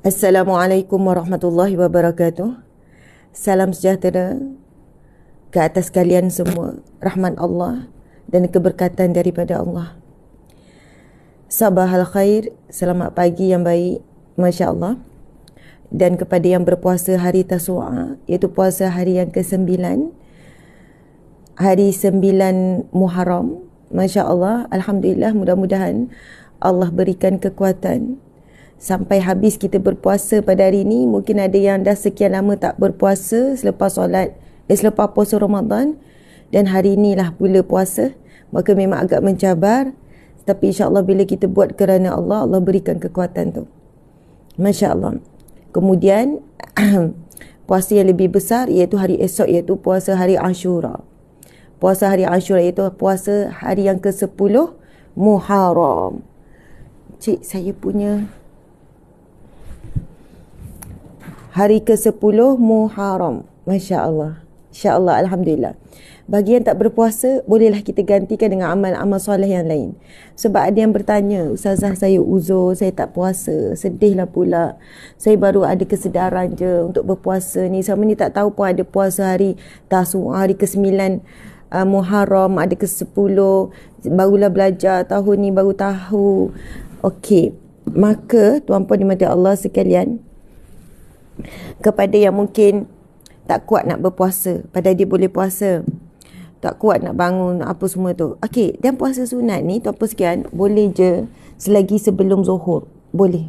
Assalamualaikum warahmatullahi wabarakatuh. Salam sejahtera ke atas kalian semua. Rahmat Allah dan keberkatan daripada Allah. Sabahal khair, selamat pagi yang baik, Masya Allah. Dan kepada yang berpuasa hari Tasu'a, iaitu puasa hari yang ke-9, hari 9 Muharram, Masya Allah, Alhamdulillah, mudah-mudahan Allah berikan kekuatan sampai habis kita berpuasa pada hari ini. Mungkin ada yang dah sekian lama tak berpuasa selepas selepas puasa Ramadan, dan hari inilah pula puasa, maka memang agak mencabar, tapi insya-Allah bila kita buat kerana Allah, Allah berikan kekuatan tu. Masya-Allah. Kemudian puasa yang lebih besar iaitu hari esok, iaitu puasa hari Ashura. Puasa hari Ashura iaitu puasa hari yang ke-10 Muharram. Cik, saya punya hari ke-10 Muharram. Masya Allah. Insya Allah, Alhamdulillah. Bagi yang tak berpuasa, bolehlah kita gantikan dengan amal-amal soleh yang lain. Sebab ada yang bertanya, Ustazah, saya uzur, saya tak puasa. Sedihlah pula. Saya baru ada kesedaran je untuk berpuasa ni. Selama ni tak tahu pun ada puasa hari Tasu'a, hari ke-9 Muharram, ada ke-10. Barulah belajar, tahun ni baru tahu. Okey. Maka, tuan-puan dimati Allah sekalian, kepada yang mungkin tak kuat nak berpuasa, pada dia boleh puasa, tak kuat nak bangun apa semua tu. Okey, dan puasa sunat ni tuan-puan sekalian, boleh je selagi sebelum zuhur. Boleh.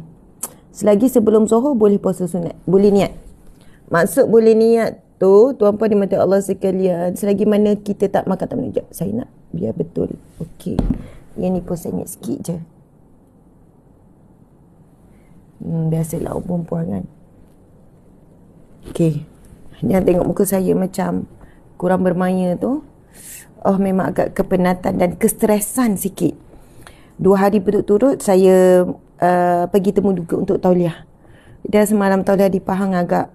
Selagi sebelum zuhur boleh puasa sunat. Boleh niat. Maksud boleh niat tu, tuan-puan dimati Allah sekalian, selagi mana kita tak makan tak minum. Saya nak biar betul. Okey. Yang ni pun saya ingat sikit je. Biasalah orang perempuan kan. Okey. Jangan tengok muka saya macam kurang bermaya tu. Oh, memang agak kepenatan dan kestresan sikit. 2 hari berturut-turut saya pergi temu duga untuk tauliah. Dan semalam tauliah di Pahang agak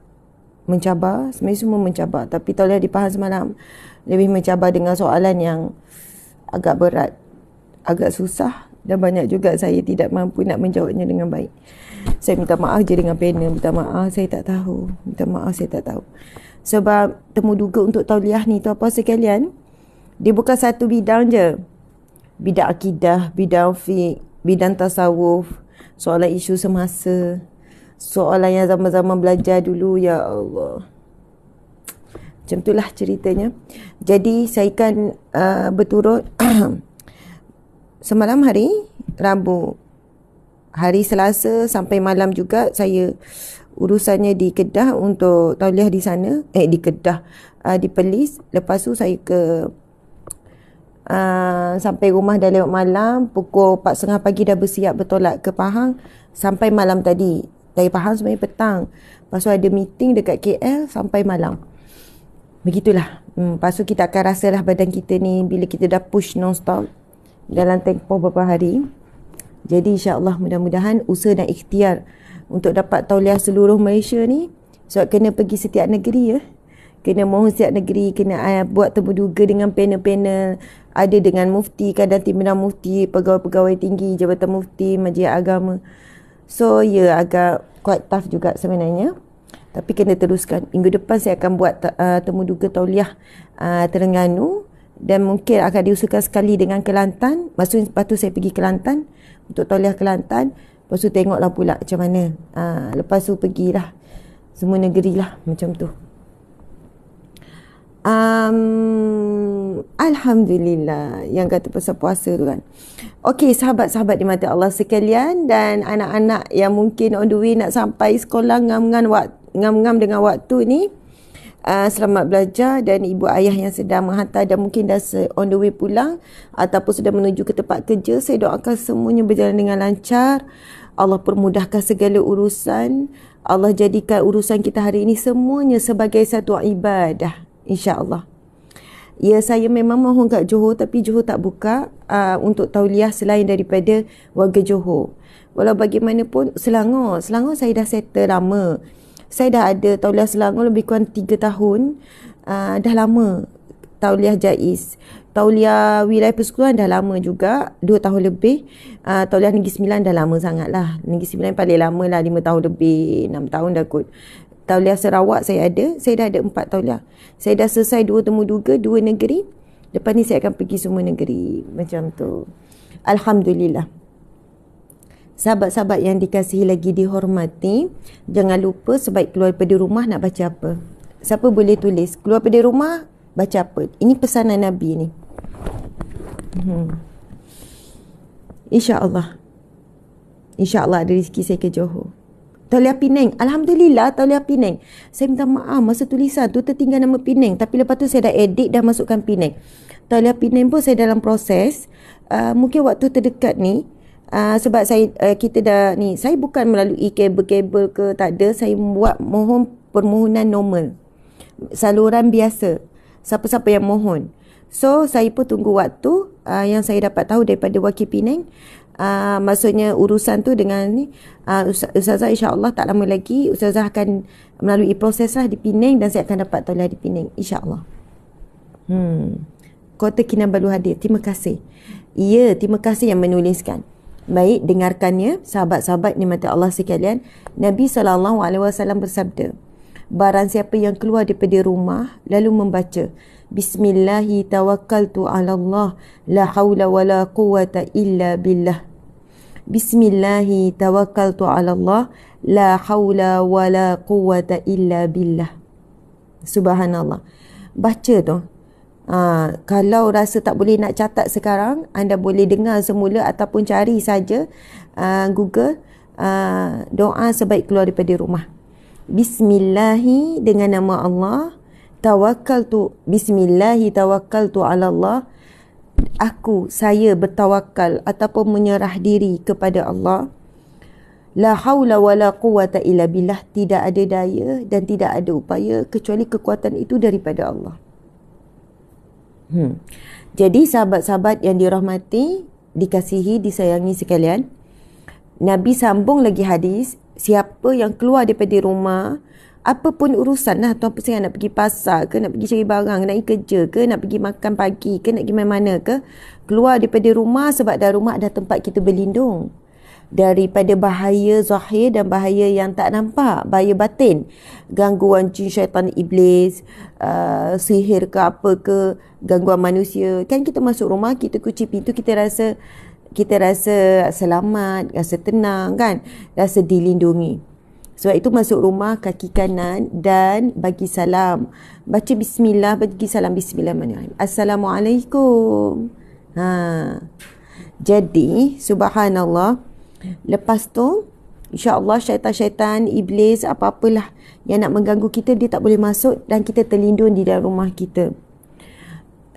mencabar. Sebenarnya semua mencabar, tapi tauliah di Pahang semalam lebih mencabar dengan soalan yang agak berat, agak susah, dan banyak juga saya tidak mampu nak menjawabnya dengan baik. Saya minta maaf je dengan panel. Minta maaf, saya tak tahu. Minta maaf, saya tak tahu. Sebab temu duga untuk tauliah ni, tuan-puan sekalian, dia bukan satu bidang je. Bidang akidah, bidang fiqh, bidang tasawuf, soalan isu semasa, soalan yang zaman-zaman belajar dulu. Ya Allah. Macam itulah ceritanya. Jadi saya kan berturut semalam hari Rabu, hari Selasa sampai malam juga saya urusannya di Kedah untuk tauliah di sana. Di Kedah, di Perlis. Lepas tu saya ke sampai rumah dah lewat malam. Pukul 4.30 pagi dah bersiap bertolak ke Pahang. Sampai malam tadi. Dari Pahang sebenarnya petang. Lepas tu ada meeting dekat KL sampai malam. Begitulah. Lepas tu kita akan rasalah badan kita ni bila kita dah push non-stop dalam tempoh beberapa hari. Jadi insya-Allah mudah-mudahan usaha dan ikhtiar untuk dapat tauliah seluruh Malaysia ni, sebab kena pergi setiap negeri ya. Kena mohon setiap negeri, kena buat temu duga dengan panel-panel, ada dengan mufti, kadang timbalan mufti, pegawai-pegawai tinggi, jabatan mufti, majlis agama. So agak quite tough juga sebenarnya. Tapi kena teruskan. Minggu depan saya akan buat temu duga tauliah Terengganu, dan mungkin akan diusahakan sekali dengan Kelantan. Maksudnya lepas tu saya pergi Kelantan untuk tauliah Kelantan. Lepas tu tengoklah pula macam mana. Lepas tu pergilah semua negeri lah macam tu. Alhamdulillah yang kata pasal puasa tu kan. Okey, sahabat-sahabat di mata Allah sekalian, dan anak-anak yang mungkin on the way nak sampai sekolah ngam-ngam dengan waktu ni, selamat belajar, dan ibu ayah yang sedang menghantar dan mungkin dah on the way pulang ataupun sudah menuju ke tempat kerja, saya doakan semuanya berjalan dengan lancar. Allah permudahkan segala urusan. Allah jadikan urusan kita hari ini semuanya sebagai satu ibadah, insya-Allah. Ya, saya memang mohon kat Johor, tapi Johor tak buka untuk tauliah selain daripada warga Johor. Walau bagaimanapun Selangor saya dah settle lama. Saya dah ada tauliah Selangor lebih kurang 3 tahun. Dah lama tauliah jaiz. Tauliah wilayah persekutuan dah lama juga, 2 tahun lebih. Tauliah Negeri Sembilan dah lama sangat lah. Negeri Sembilan paling lama lah, 5 tahun lebih, 6 tahun dah kot. Tauliah Sarawak saya dah ada 4 tauliah. Saya dah selesai 2 temu duga, 2 negeri. Lepas ni saya akan pergi semua negeri. Macam tu. Alhamdulillah. Sahabat-sahabat yang dikasihi lagi dihormati, jangan lupa sebaik keluar daripada rumah nak baca apa. Siapa boleh tulis, keluar daripada rumah baca apa. Ini pesanan Nabi ni. InsyaAllah ada rezeki saya ke Johor. Tauliah Penang, Alhamdulillah Tauliah Penang. Saya minta maaf masa tulisan tu tertinggal nama Penang, tapi lepas tu saya dah edit, dah masukkan Penang. Tauliah Penang pun saya dalam proses. Mungkin waktu terdekat ni, sebab kita dah ni, saya bukan melalui kabel-kabel ke, tak ada. Saya buat permohonan normal, saluran biasa, siapa-siapa yang mohon. So saya pun tunggu waktu yang saya dapat tahu daripada Wakil Penang. Maksudnya urusan tu dengan ni, Ustazah insyaAllah tak lama lagi Ustazah akan melalui proses lah di Penang, dan saya akan dapat tauliah di Penang insyaAllah. Kota Kinabalu hadir, terima kasih. Ya, terima kasih yang menuliskan. Baik, dengarkannya sahabat-sahabat nikmati Allah sekalian. Nabi SAW bersabda, barang siapa yang keluar daripada rumah lalu membaca Bismillahi tawakkaltu ala Allah, la hawla wa la quwata illa billah. Bismillahi tawakkaltu ala Allah, la hawla wa la quwata illa billah. Subhanallah. Baca tu. Kalau rasa tak boleh nak catat sekarang, anda boleh dengar semula ataupun cari saja Google doa sebaik keluar daripada rumah. Bismillahi, dengan nama Allah. Bismillahi tawakkaltu ala Allah. Saya bertawakal ataupun menyerah diri kepada Allah. La haula wa la quwata illa billah. Tidak ada daya dan tidak ada upaya kecuali kekuatan itu daripada Allah. Jadi sahabat-sahabat yang dirahmati, dikasihi, disayangi sekalian, Nabi sambung lagi hadis, siapa yang keluar daripada rumah, apapun urusan lah, tuan pusing nak pergi pasar ke, nak pergi cari barang, nak pergi kerja ke, nak pergi makan pagi ke, nak pergi mana-mana ke, keluar daripada rumah, sebab dalam rumah ada tempat kita berlindung daripada bahaya zahir dan bahaya yang tak nampak, bahaya batin, gangguan jin, syaitan, iblis, sihir ke apa ke, gangguan manusia. Kan kita masuk rumah, kita kunci pintu, kita rasa selamat, rasa tenang kan, rasa dilindungi. Sebab itu masuk rumah, kaki kanan dan bagi salam, baca bismillah, bagi salam bismillahirrahmanirrahim, Assalamualaikum. Jadi subhanallah, lepas tu insya-Allah syaitan-syaitan, iblis, apa-apalah yang nak mengganggu kita, dia tak boleh masuk dan kita terlindung di dalam rumah kita.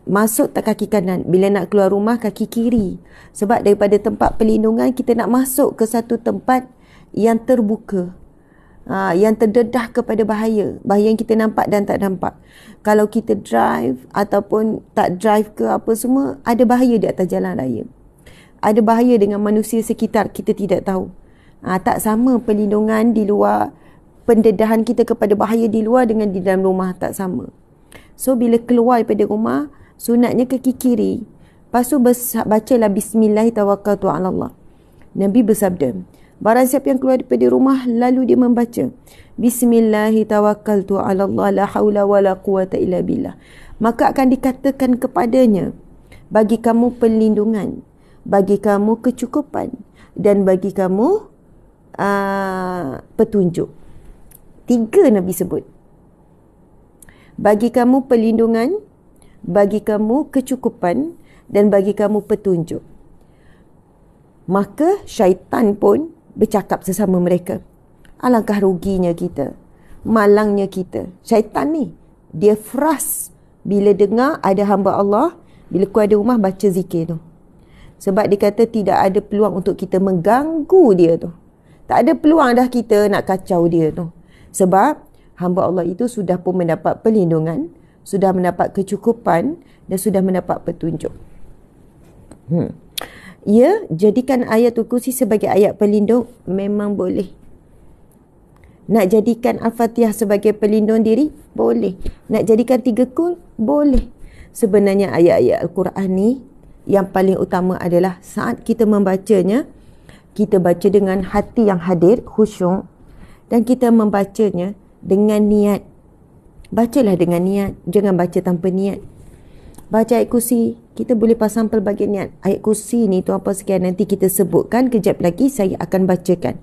Masuk tak kaki kanan, bila nak keluar rumah kaki kiri. Sebab daripada tempat perlindungan, kita nak masuk ke satu tempat yang terbuka, yang terdedah kepada bahaya yang kita nampak dan tak nampak. Kalau kita drive ataupun tak drive ke apa semua, ada bahaya di atas jalan raya, ada bahaya dengan manusia sekitar, kita tidak tahu. Tak sama perlindungan di luar, pendedahan kita kepada bahaya di luar dengan di dalam rumah, tak sama. So bila keluar daripada rumah, sunatnya kaki kiri. Lepas tu bacalah Bismillahi tawakkaltu ala Allah. Nabi bersabda, barang siapa yang keluar daripada rumah lalu dia membaca Bismillahi tawakkaltu ala Allah, la haula wa la quwata illa billah, maka akan dikatakan kepadanya, bagi kamu perlindungan, bagi kamu kecukupan, dan bagi kamu petunjuk. 3 Nabi sebut. Bagi kamu perlindungan, bagi kamu kecukupan, dan bagi kamu petunjuk. Maka syaitan pun bercakap sesama mereka, alangkah ruginya kita, malangnya kita. Syaitan ni, dia frust bila dengar ada hamba Allah, bila keluar dari rumah baca zikir tu. Sebab dia kata tidak ada peluang untuk kita mengganggu dia tu. Tak ada peluang dah kita nak kacau dia tu. Sebab hamba Allah itu sudah pun mendapat perlindungan, sudah mendapat kecukupan, dan sudah mendapat petunjuk. Ya, jadikan ayatul kursi sebagai ayat pelindung memang boleh. Nak jadikan Al-Fatihah sebagai pelindung diri, boleh. Nak jadikan 3 kul, boleh. Sebenarnya ayat-ayat Al-Quran ni yang paling utama adalah saat kita membacanya, kita baca dengan hati yang hadir, khusyuk, dan kita membacanya dengan niat. Bacalah dengan niat, jangan baca tanpa niat. Baca ayat kursi, kita boleh pasang pelbagai niat. Ayat kursi ni tu apa sekian, nanti kita sebutkan, kejap lagi saya akan bacakan.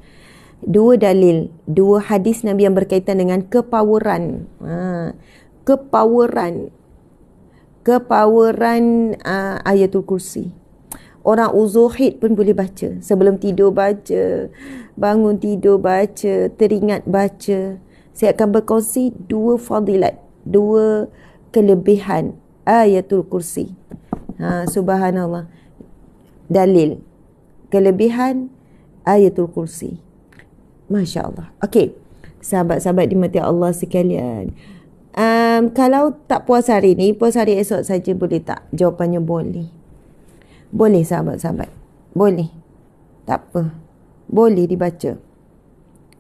2 dalil, 2 hadis Nabi yang berkaitan dengan kepoweran. Kepoweran ayatul kursi. Orang uzuhid pun boleh baca. Sebelum tidur baca, bangun tidur baca, teringat baca. Saya akan berkongsi 2 fadilat, 2 kelebihan ayatul kursi. Subhanallah. Dalil kelebihan ayatul kursi. Masya Allah. Okey, sahabat-sahabat dimati Allah sekalian, kalau tak puas hari ni, puas hari esok saja boleh tak? Jawapannya boleh. Boleh sahabat-sahabat, boleh. Tak apa, boleh dibaca.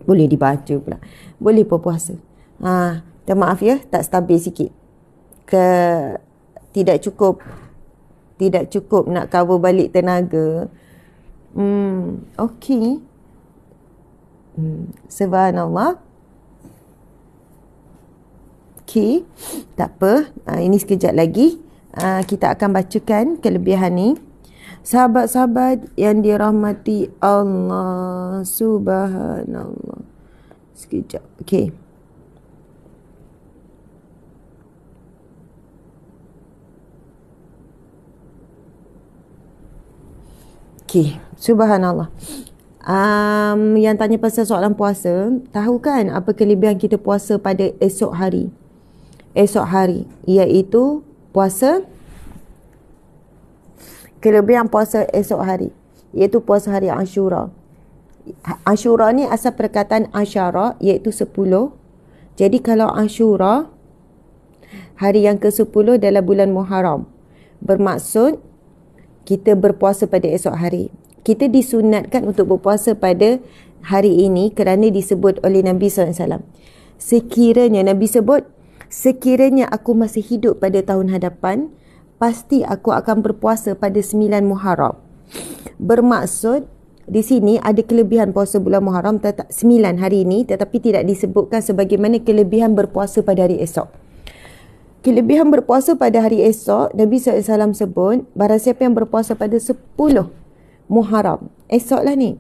Boleh dibaca pula. Boleh berpuasa. Minta maaf ya, tak stabil sikit. Tidak cukup nak cover balik tenaga. Okey. Subhanallah. Okey, tak apa. Ini sekejap lagi kita akan bacakan kelebihan ni. Sahabat-sahabat yang dirahmati Allah, subhanallah. Sekejap. Okey. Okey, subhanallah. Yang tanya pasal soalan puasa, tahu kan apa kelebihan kita puasa pada esok hari? Esok hari, iaitu puasa, kelebihan puasa esok hari, iaitu puasa hari Ashura. Ashura ni asal perkataan Asyara, iaitu 10. Jadi kalau Ashura, hari yang ke-10 dalam bulan Muharram, bermaksud kita berpuasa pada esok hari. Kita disunatkan untuk berpuasa pada hari ini kerana disebut oleh Nabi SAW. Sekiranya Nabi sebut, sekiranya aku masih hidup pada tahun hadapan, pasti aku akan berpuasa pada 9 Muharram. Bermaksud, di sini ada kelebihan puasa bulan Muharram 9 hari ini, tetapi tidak disebutkan sebagaimana kelebihan berpuasa pada hari esok. Kelebihan berpuasa pada hari esok, Nabi SAW sebut, barang siapa yang berpuasa pada 10 Muharram, esoklah ni,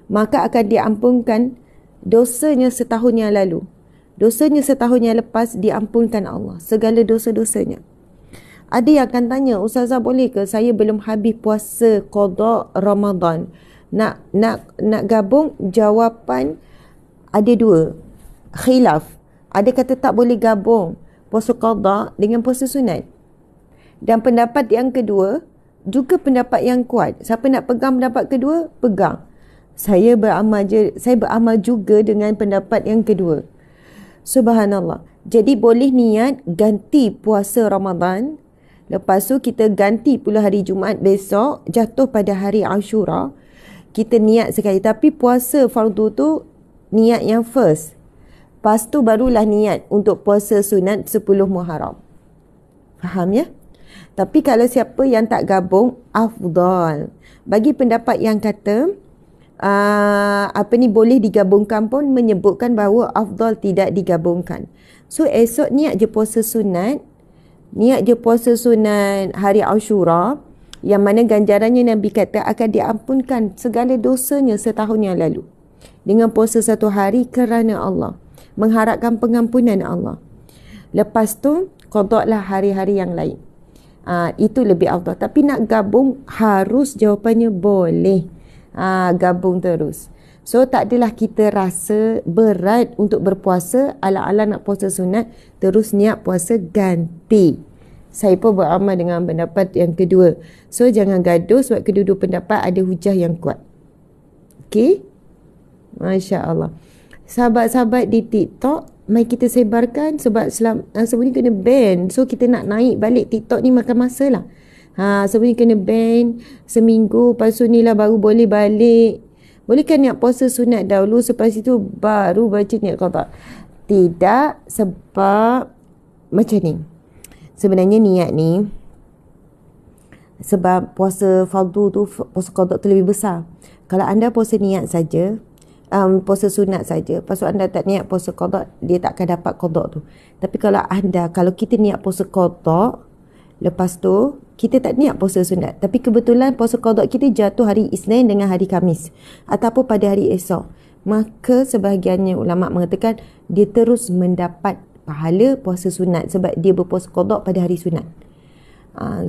maka akan diampunkan dosanya setahun yang lalu. Dosanya setahun yang lepas diampunkan Allah, segala dosa-dosanya. Ada yang akan tanya, Ustazah boleh ke saya belum habis puasa qada Ramadan, nak gabung? Jawapan ada 2 khilaf. Ada kata tak boleh gabung puasa qada dengan puasa sunat. Dan pendapat yang kedua juga pendapat yang kuat. Siapa nak pegang pendapat kedua, pegang. Saya beramal juga dengan pendapat yang kedua. Subhanallah. Jadi boleh niat ganti puasa Ramadan, lepas tu kita ganti pula hari Jumaat besok jatuh pada hari Ashura. Kita niat sekali, tapi puasa fardu tu niat yang first. Lepas tu barulah niat untuk puasa sunat 10 Muharram. Faham ya? Tapi kalau siapa yang tak gabung, afdal. Bagi pendapat yang kata boleh digabungkan pun menyebutkan bahawa afdal tidak digabungkan. So esok niat je puasa sunat. Niat je puasa sunat hari Ashura, yang mana ganjarannya Nabi kata akan diampunkan segala dosanya setahun yang lalu. Dengan puasa 1 hari kerana Allah, mengharapkan pengampunan Allah. Lepas tu qadaklah hari-hari yang lain. Itu lebih afdal. Tapi nak gabung harus, jawapannya boleh. Gabung terus. So tak adalah kita rasa berat untuk berpuasa, ala-ala nak puasa sunat terus niat puasa ganti. Saya pun beramal dengan pendapat yang kedua. So jangan gaduh sebab kedua-dua pendapat ada hujah yang kuat. Okey? Masya Allah. Sahabat-sahabat di TikTok, mari kita sebarkan sebab sebelum ni kena ban. So kita nak naik balik TikTok ni makan masa lah. Sebelum ni kena ban seminggu, lepas tu ni lah baru boleh balik. Boleh kan niat puasa sunat dahulu, selepas itu baru baca niat qada? Tidak, sebab macam ni. Sebenarnya niat ni, sebab puasa fardu tu, puasa qada tu lebih besar. Kalau anda puasa niat saja, puasa sunat saja, lepas tu anda tak niat puasa qada, dia tak akan dapat qada tu. Tapi kalau kita niat puasa qada, lepas tu kita tak niat puasa sunat, tapi kebetulan puasa qada kita jatuh hari Isnin dengan hari Khamis ataupun pada hari esok, maka sebahagiannya ulama mengatakan dia terus mendapat pahala puasa sunat sebab dia berpuasa qada pada hari sunat.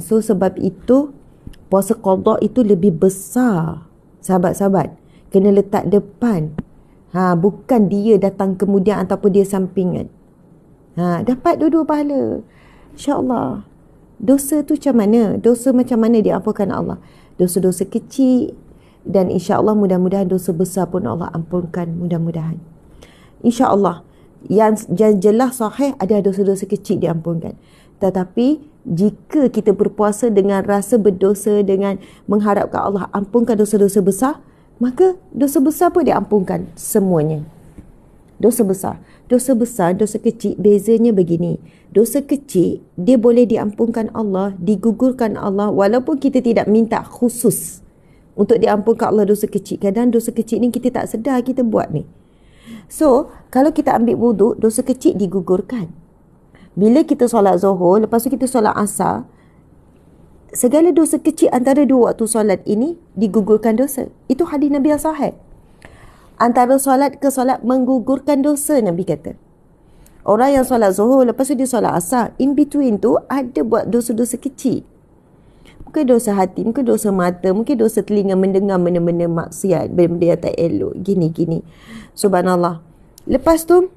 So sebab itu puasa qada itu lebih besar, sahabat-sahabat. Kena letak depan. Bukan dia datang kemudian ataupun dia sampingan. Dapat dua-dua pahala. InsyaAllah. Dosa tu macam mana? Dosa macam mana diampunkan Allah? Dosa-dosa kecil, dan insyaAllah mudah-mudahan dosa besar pun Allah ampunkan, mudah-mudahan. InsyaAllah. Yang jelas sahih ada dosa-dosa kecil diampunkan. Tetapi jika kita berpuasa dengan rasa berdosa, dengan mengharapkan Allah ampunkan dosa-dosa besar, maka dosa besar pun diampunkan semuanya. Dosa besar, dosa kecil, bezanya begini. Dosa kecil dia boleh diampunkan Allah, digugurkan Allah, walaupun kita tidak minta khusus untuk diampunkan Allah dosa kecil. Kadang dosa kecil ni kita tak sedar kita buat ni. So kalau kita ambil wuduk, dosa kecil digugurkan. Bila kita solat Zuhur, lepas tu kita solat Asar, segala dosa kecil antara dua waktu solat ini digugurkan dosa. Itu hadis Nabi yang sahih. Antara solat ke solat menggugurkan dosa, Nabi kata. Orang yang solat Zuhur, lepas tu dia solat Asar, in between tu ada buat dosa-dosa kecil. Mungkin dosa hati, mungkin dosa mata, mungkin dosa telinga mendengar benda-benda maksiat, benda-benda yang tak elok, gini-gini. Subhanallah. Lepas tu,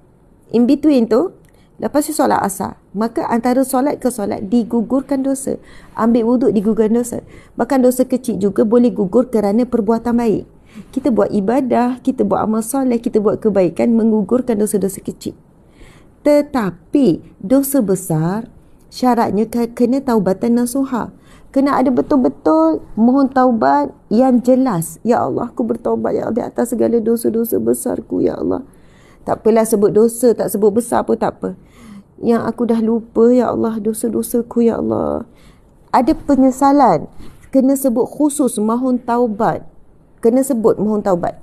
in between tu, lepas tu solat Asar, maka antara solat ke solat digugurkan dosa. Ambil wuduk digugurkan dosa. Bahkan dosa kecil juga boleh gugur kerana perbuatan baik. Kita buat ibadah, kita buat amal soleh, kita buat kebaikan, menggugurkan dosa-dosa kecil. Tetapi dosa besar syaratnya kena taubatan nasuha. Kena ada betul-betul mohon taubat yang jelas. Ya Allah, aku bertaubat ya Allah di atas segala dosa-dosa besarku ya Allah. Tak apalah sebut dosa, tak sebut besar pun tak apa. Yang aku dah lupa ya Allah, dosa-dosaku ya Allah. Ada penyesalan, kena sebut khusus mohon taubat. Kena sebut mohon taubat.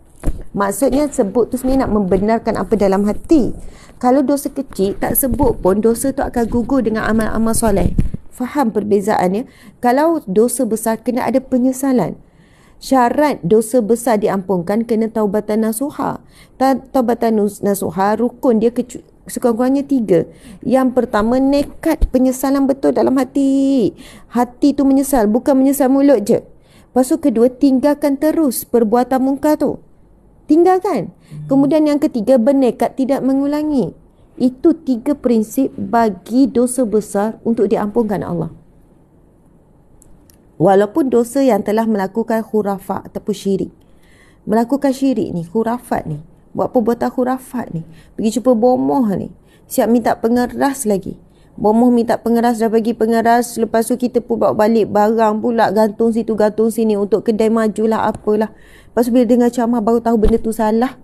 Maksudnya sebut tu sebenarnya nak membenarkan apa dalam hati. Kalau dosa kecil tak sebut pun, dosa tu akan gugur dengan amal-amal soleh. Faham perbezaannya? Kalau dosa besar kena ada penyesalan. Syarat dosa besar diampunkan kena taubatan nasuha. Taubatan nasuha, rukun dia sekurang-kurangnya 3. Yang pertama, nekat penyesalan betul dalam hati. Hati tu menyesal, bukan menyesal mulut je. Lepas tu kedua, tinggalkan terus perbuatan mungkar tu. Tinggalkan. Kemudian yang ketiga, bernekat tidak mengulangi. Itu 3 prinsip bagi dosa besar untuk diampunkan Allah. Walaupun dosa yang telah melakukan khurafat ataupun syirik. Melakukan syirik ni, khurafat ni. Buat perbuatan khurafat ni. Pergi jumpa bomoh ni. Siap minta pengeras lagi. Bomoh minta pengeras, dah bagi pengeras. Lepas tu kita pun bawa balik barang pula. Gantung situ, gantung sini. Untuk kedai majulah, apalah. Lepas tu bila dengar ceramah baru tahu benda tu salah.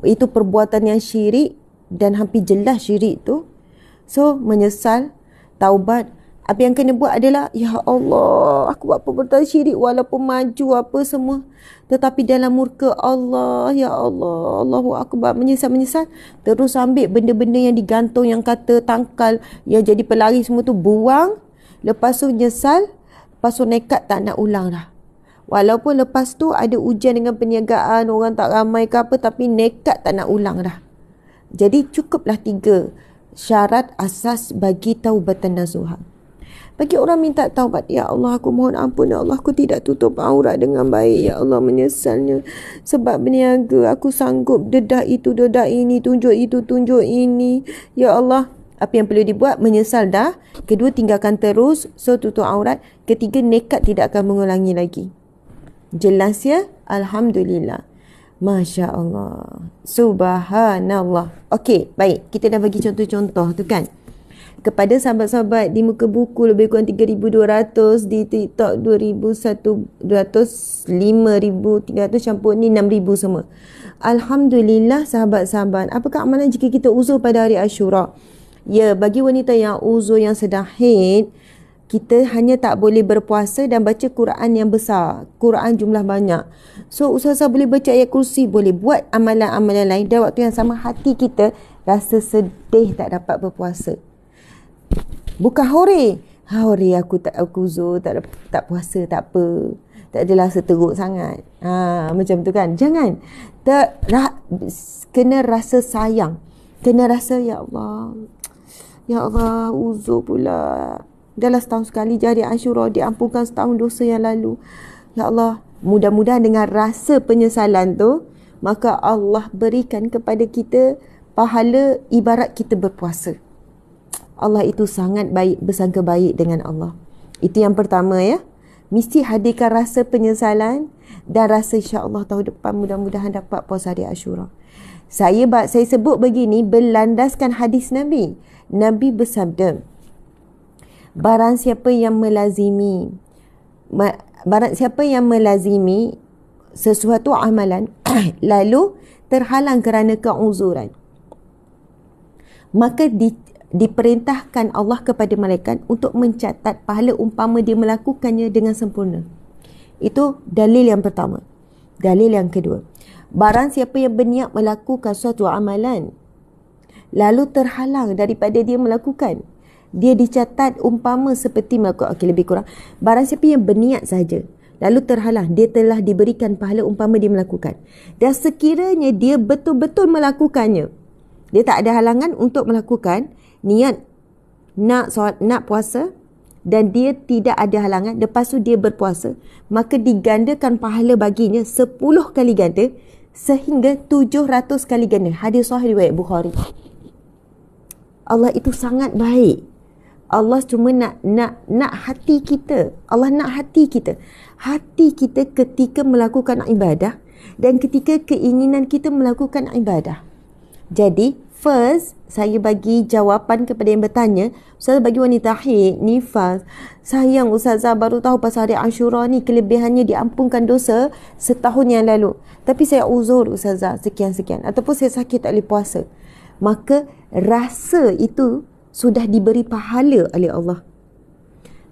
Itu perbuatan yang syirik. Dan hampir jelas syirik tu. So, menyesal, taubat. Apa yang kena buat adalah, ya Allah, aku buat perbuatan syirik walaupun maju apa semua. Tetapi dalam murka Allah, ya Allah, Allahu Akbar, menyesal-menyesal. Terus ambil benda-benda yang digantung, yang kata tangkal, yang jadi pelari semua tu, buang. Lepas tu nyesal, lepas tu nekat tak nak ulang dah. Walaupun lepas tu ada ujian dengan perniagaan, orang tak ramai ke apa, tapi nekat tak nak ulang dah. Jadi cukuplah 3 syarat asas bagi taubatan nasuha. Bagi orang minta taubat, ya Allah aku mohon ampun, ya Allah aku tidak tutup aurat dengan baik, ya Allah menyesalnya sebab berniaga aku sanggup dedah itu dedah ini, tunjuk itu tunjuk ini, ya Allah. Apa yang perlu dibuat? Menyesal dah. Kedua, tinggalkan terus. So tutup aurat. Ketiga, nekat tidak akan mengulangi lagi. Jelas ya? Alhamdulillah. Masya Allah. Subhanallah. Okey, baik. Kita dah bagi contoh-contoh tu kan. Kepada sahabat-sahabat di muka buku lebih kurang 3,200, di TikTok 2,100, 5,300, campur ni 6,000 semua. Alhamdulillah sahabat-sahabat. Apakah amalan jika kita uzur pada hari Ashura? Ya, bagi wanita yang uzur yang sedang haid, kita hanya tak boleh berpuasa dan baca Quran yang besar. Quran jumlah banyak. So, Ustazah boleh baca ayat kursi, boleh buat amalan-amalan lain. Dan waktu yang sama hati kita rasa sedih tak dapat berpuasa. Bukan hore. Hore aku uzur, tak puasa, tak apa. Tak adalah seteruk sangat. Macam tu kan. Jangan. Kena rasa sayang. Kena rasa, ya Allah, uzur pula. Dalam setahun sekali je hari Ashura, diampunkan setahun dosa yang lalu. Ya Allah, mudah-mudahan dengan rasa penyesalan tu, maka Allah berikan kepada kita pahala ibarat kita berpuasa. Allah itu sangat baik, bersangka baik dengan Allah. Itu yang pertama ya. Mesti hadirkan rasa penyesalan dan rasa insya-Allah tahun depan mudah-mudahan dapat puasa hari Ashura. Saya sebut begini berlandaskan hadis Nabi. Nabi bersabda, barang siapa yang melazimi sesuatu amalan lalu terhalang kerana keuzuran, maka diperintahkan Allah kepada malaikat untuk mencatat pahala umpama dia melakukannya dengan sempurna. Itu dalil yang pertama. Dalil yang kedua, barang siapa yang berniat melakukan suatu amalan lalu terhalang daripada dia melakukan, dia dicatat umpama seperti melakukan, lebih kurang, barang siapa yang berniat saja lalu terhalang, dia telah diberikan pahala umpama dia melakukan. Dan sekiranya dia betul-betul melakukannya, dia tak ada halangan untuk melakukan niat nak puasa, dan dia tidak ada halangan, lepas tu dia berpuasa, maka digandakan pahala baginya 10 kali ganda sehingga 700 kali ganda. Hadis sahih riwayat Bukhari. Allah itu sangat baik. Allah cuma nak hati kita. Allah nak hati kita. Hati kita ketika melakukan ibadah dan ketika keinginan kita melakukan ibadah. Jadi, first, saya bagi jawapan kepada yang bertanya, Ustazah bagi wanita haid, nifas, sayang Ustazah baru tahu pasal hari Ashura ni kelebihannya diampunkan dosa setahun yang lalu. Tapi saya uzur Ustazah sekian-sekian. Ataupun saya sakit tak boleh puasa. Maka rasa itu sudah diberi pahala oleh Allah.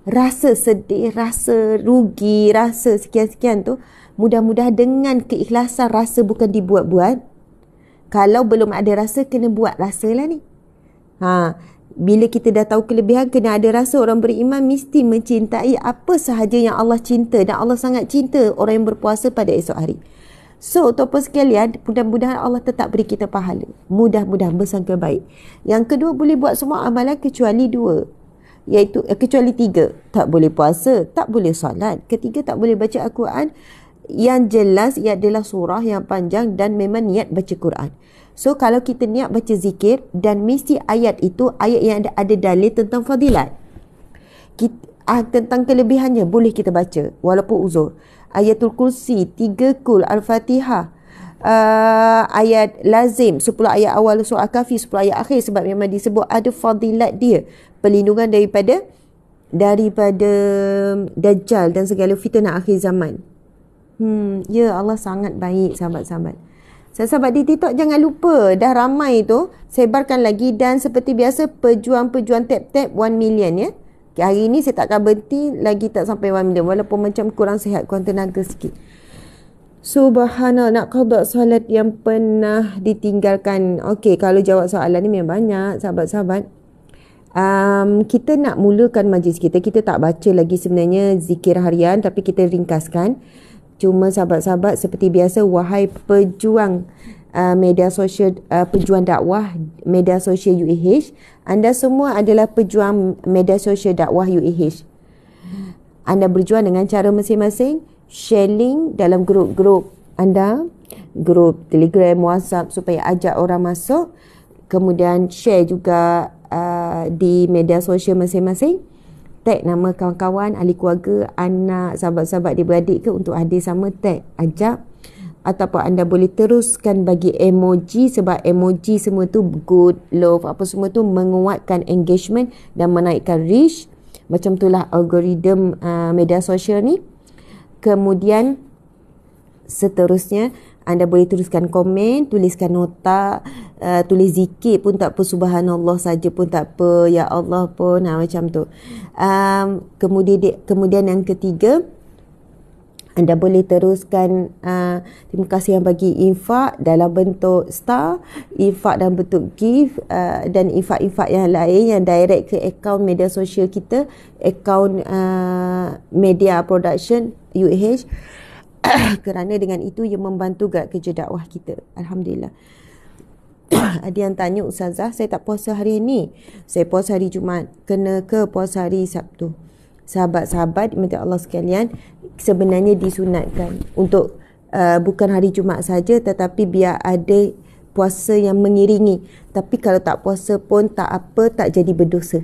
Rasa sedih, rasa rugi, rasa sekian-sekian tu, mudah-mudahan dengan keikhlasan, rasa bukan dibuat-buat. Kalau belum ada rasa, kena buat rasa lah ni. Bila kita dah tahu kelebihan, kena ada rasa. Orang beriman mesti mencintai apa sahaja yang Allah cinta. Dan Allah sangat cinta orang yang berpuasa pada esok hari. So, tuan-tuan sekalian, mudah-mudahan Allah tetap beri kita pahala. Mudah-mudahan bersangka baik. Yang kedua, boleh buat semua amalan kecuali 2. Iaitu, kecuali 3. Tak boleh puasa, tak boleh solat. Ketiga, tak boleh baca Al-Quran. Yang jelas, ia adalah surah yang panjang dan memang niat baca Quran. So, kalau kita niat baca zikir dan mesti ayat itu, ayat yang ada dalil tentang fadilat. Tentang kelebihannya, boleh kita baca walaupun uzur. Ayatul Kursi, 3 kul, Al-Fatihah, ayat lazim, 10 ayat awal surah Al-Kahfi, 10 ayat akhir, sebab memang disebut ada fadilat dia. Perlindungan daripada Dajjal dan segala fitnah akhir zaman. Ya, Allah sangat baik sahabat-sahabat. Sahabat di TikTok jangan lupa, dah ramai tu, sebarkan lagi. Dan seperti biasa, pejuang-pejuang tap-tap 1 million ya. Hari ni saya takkan berhenti, lagi tak sampai 1 million. Walaupun macam kurang sihat, kurang tenaga sikit. Subhanallah, nak qada solat yang pernah ditinggalkan. Okey, kalau jawab soalan ni memang banyak sahabat-sahabat. Kita nak mulakan majlis kita. Kita tak baca lagi sebenarnya zikir harian, tapi kita ringkaskan. Cuma sahabat-sahabat, seperti biasa, wahai pejuang media sosial, pejuang dakwah media sosial UAH, anda semua adalah pejuang media sosial dakwah UAH. Anda berjuang dengan cara masing-masing, sharing dalam grup-grup anda, grup Telegram, WhatsApp, supaya ajak orang masuk, kemudian share juga di media sosial masing-masing, tag nama kawan-kawan, ahli keluarga, anak, sahabat-sahabat dia beradik ke untuk hadir sama, tag, ajak. Ataupun anda boleh teruskan bagi emoji, sebab emoji semua tu good, love, apa semua tu menguatkan engagement dan menaikkan reach. Macam itulah algoritma media sosial ni. Kemudian seterusnya, Anda boleh tuliskan komen, tuliskan nota, tulis zikir pun tak apa, subhanallah saja pun tak apa, ya Allah pun, macam tu. Kemudian yang ketiga, anda boleh teruskan terima kasih yang bagi infak dalam bentuk star, infak dalam bentuk gift, dan infak-infak yang lain yang direct ke akaun media sosial kita, akaun media production UAH. Kerana dengan itu ia membantu gerak kerja dakwah kita. Alhamdulillah. Ada yang tanya, Ustazah, saya tak puasa hari ini, saya puasa hari Jumaat, kena ke puasa hari Sabtu? Sahabat-sahabat dimati Allah sekalian, sebenarnya disunatkan untuk bukan hari Jumaat saja, tetapi biar ada puasa yang mengiringi. Tapi kalau tak puasa pun tak apa, tak jadi berdosa.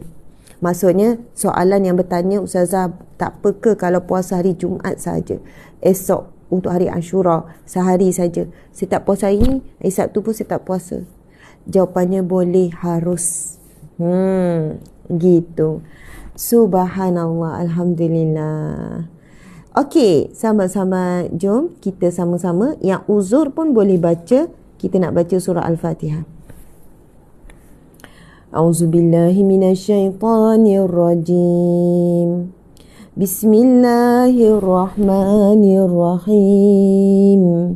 Maksudnya soalan yang bertanya, Ustazah, tak apa ke kalau puasa hari Jumaat saja, esok untuk hari Ashura sehari saja, saya tak puasa hari ini, hari Sabtu pun saya tak puasa? Jawapannya boleh, harus. Gitu. Subhanallah, alhamdulillah. Okey, sama-sama jom kita sama-sama. Yang uzur pun boleh baca. Kita nak baca surah Al-Fatihah. A'udzubillahi minasyaitanirrajim. Bismillahirrahmanirrahim.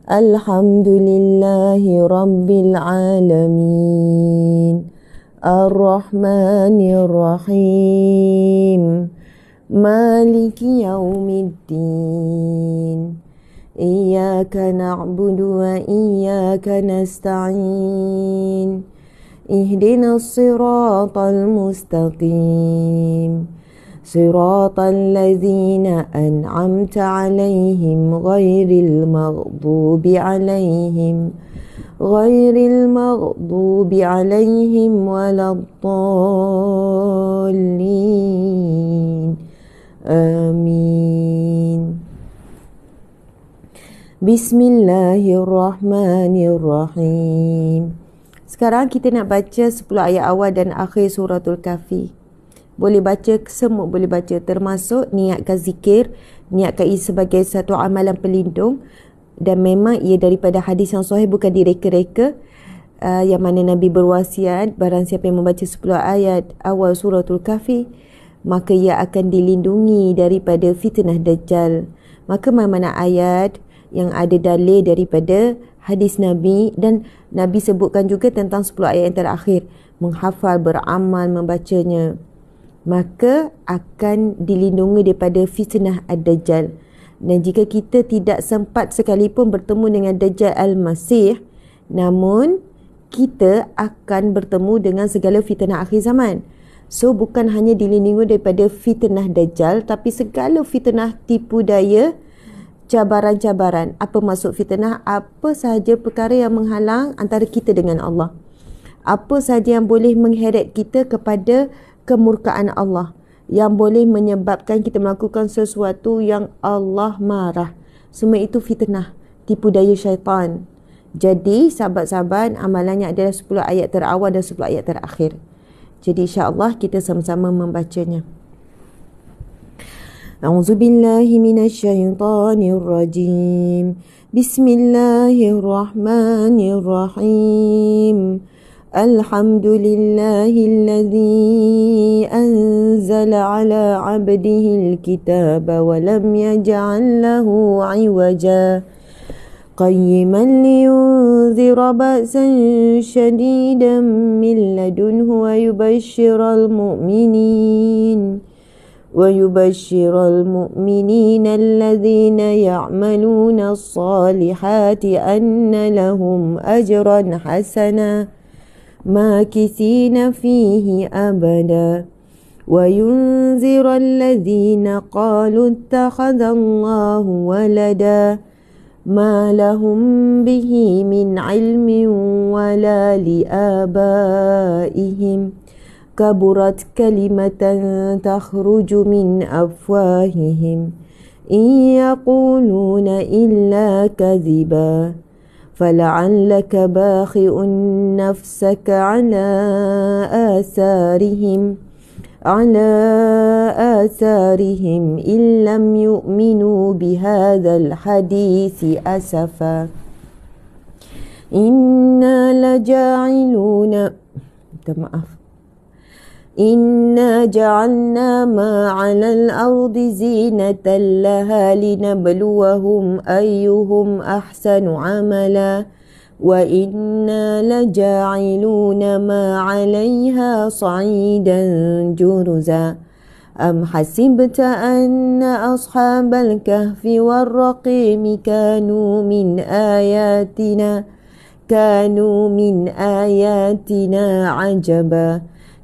Alhamdulillahi rabbil alamin. Ar-Rahmanir-Rahim. Maliki yaumiddin. Iyyaka na'budu wa iyyaka nasta'in. Ihdinas siratal mustaqim. Siratal ladzina an'amta 'alaihim ghairil maghdubi 'alaihim waladdallin. Amin. Bismillahirrahmanirrahim. Sekarang kita nak baca 10 ayat awal dan akhir suratul Kahfi. Boleh baca, semua boleh baca, termasuk niatkan zikir, niatkan ia sebagai satu amalan pelindung. Dan memang ia daripada hadis yang sahih, bukan direka-reka, yang mana Nabi berwasiat, barang siapa yang membaca 10 ayat awal suratul Kahfi, maka ia akan dilindungi daripada fitnah Dajjal. Maka mana-mana ayat yang ada dalil daripada hadis Nabi, dan Nabi sebutkan juga tentang 10 ayat yang terakhir, menghafal, beramal, membacanya, maka akan dilindungi daripada fitnah Ad-Dajjal. Dan jika kita tidak sempat sekalipun bertemu dengan Dajjal Al-Masih, namun kita akan bertemu dengan segala fitnah akhir zaman. So bukan hanya dilindungi daripada fitnah Dajjal, tapi segala fitnah, tipu daya, cabaran-cabaran. Apa maksud fitnah? Apa sahaja perkara yang menghalang antara kita dengan Allah. Apa sahaja yang boleh mengheret kita kepada kemurkaan Allah, yang boleh menyebabkan kita melakukan sesuatu yang Allah marah. Semua itu fitnah, tipu daya syaitan. Jadi sahabat-sahabat, amalannya adalah 10 ayat terawal dan 10 ayat terakhir. Jadi insya-Allah kita sama-sama membacanya. A'udzubillahi minasyaitanirrajim. Bismillahirrahmanirrahim. Alhamdulillahilladzi anzala ala 'abdihil kitaba wa lam yaj'al lahu 'iwaja qayyiman liyunzira ba'san shadidan min ladunhu wa yubashshiral mu'minin alladhina ya'maluna as-salihati anna lahum ajran hasana ماكثين فيه أبدا وينذر الذين قالوا اتخذ الله ولدا ما لهم به من علم ولا لآبائهم كبرت كلمة تخرج من أفواههم إن يقولون إلا كذبا فلعلك باخع نفسك على آثارهم على آثارهم إن لم يؤمنوا بهذا الحديث أسفا إنا لجاعلون إنا جعلنا ما على الأرض زينة لها لنبلوهم أيهم أحسن عملا وإنا لجاعلون ما عليها صعيدا جرزا أم حسبت أن أصحاب الكهف والرقيم كانوا من آياتنا عجبا